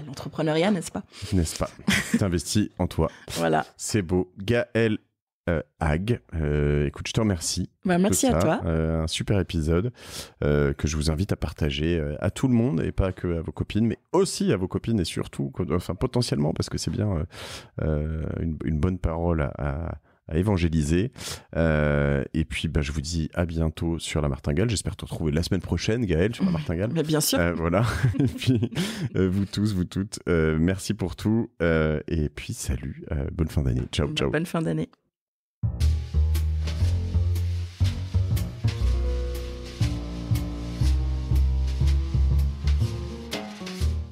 l'entrepreneuriat, n'est-ce pas ? N'est-ce pas ? T'investis en toi. Voilà. C'est beau. Gaëlle Hague, écoute, je te remercie. Merci à toi. Un super épisode que je vous invite à partager à tout le monde et pas que à vos copines, mais aussi à vos copines et surtout, enfin potentiellement, parce que c'est bien une bonne parole à évangéliser. Et puis, je vous dis à bientôt sur La Martingale. J'espère te retrouver la semaine prochaine, Gaëlle, sur La Martingale. Mais bien sûr. Voilà. Et puis, vous tous, vous toutes, merci pour tout. Et puis, salut. Bonne fin d'année. Ciao, ciao. Bonne fin d'année.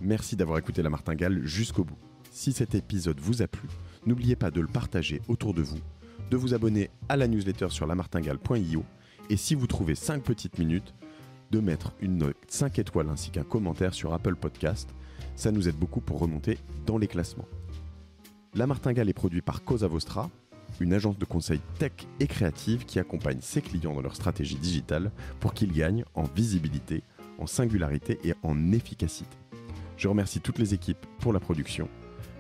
Merci d'avoir écouté La Martingale jusqu'au bout. Si cet épisode vous a plu, n'oubliez pas de le partager autour de vous, de vous abonner à la newsletter sur lamartingale.io et si vous trouvez 5 petites minutes, de mettre une note 5 étoiles ainsi qu'un commentaire sur Apple Podcast. Ça nous aide beaucoup pour remonter dans les classements. La Martingale est produit par Cosa Vostra, une agence de conseil tech et créative qui accompagne ses clients dans leur stratégie digitale pour qu'ils gagnent en visibilité, en singularité et en efficacité. Je remercie toutes les équipes pour la production.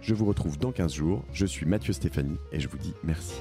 Je vous retrouve dans 15 jours. Je suis Mathieu Stéphanie et je vous dis merci.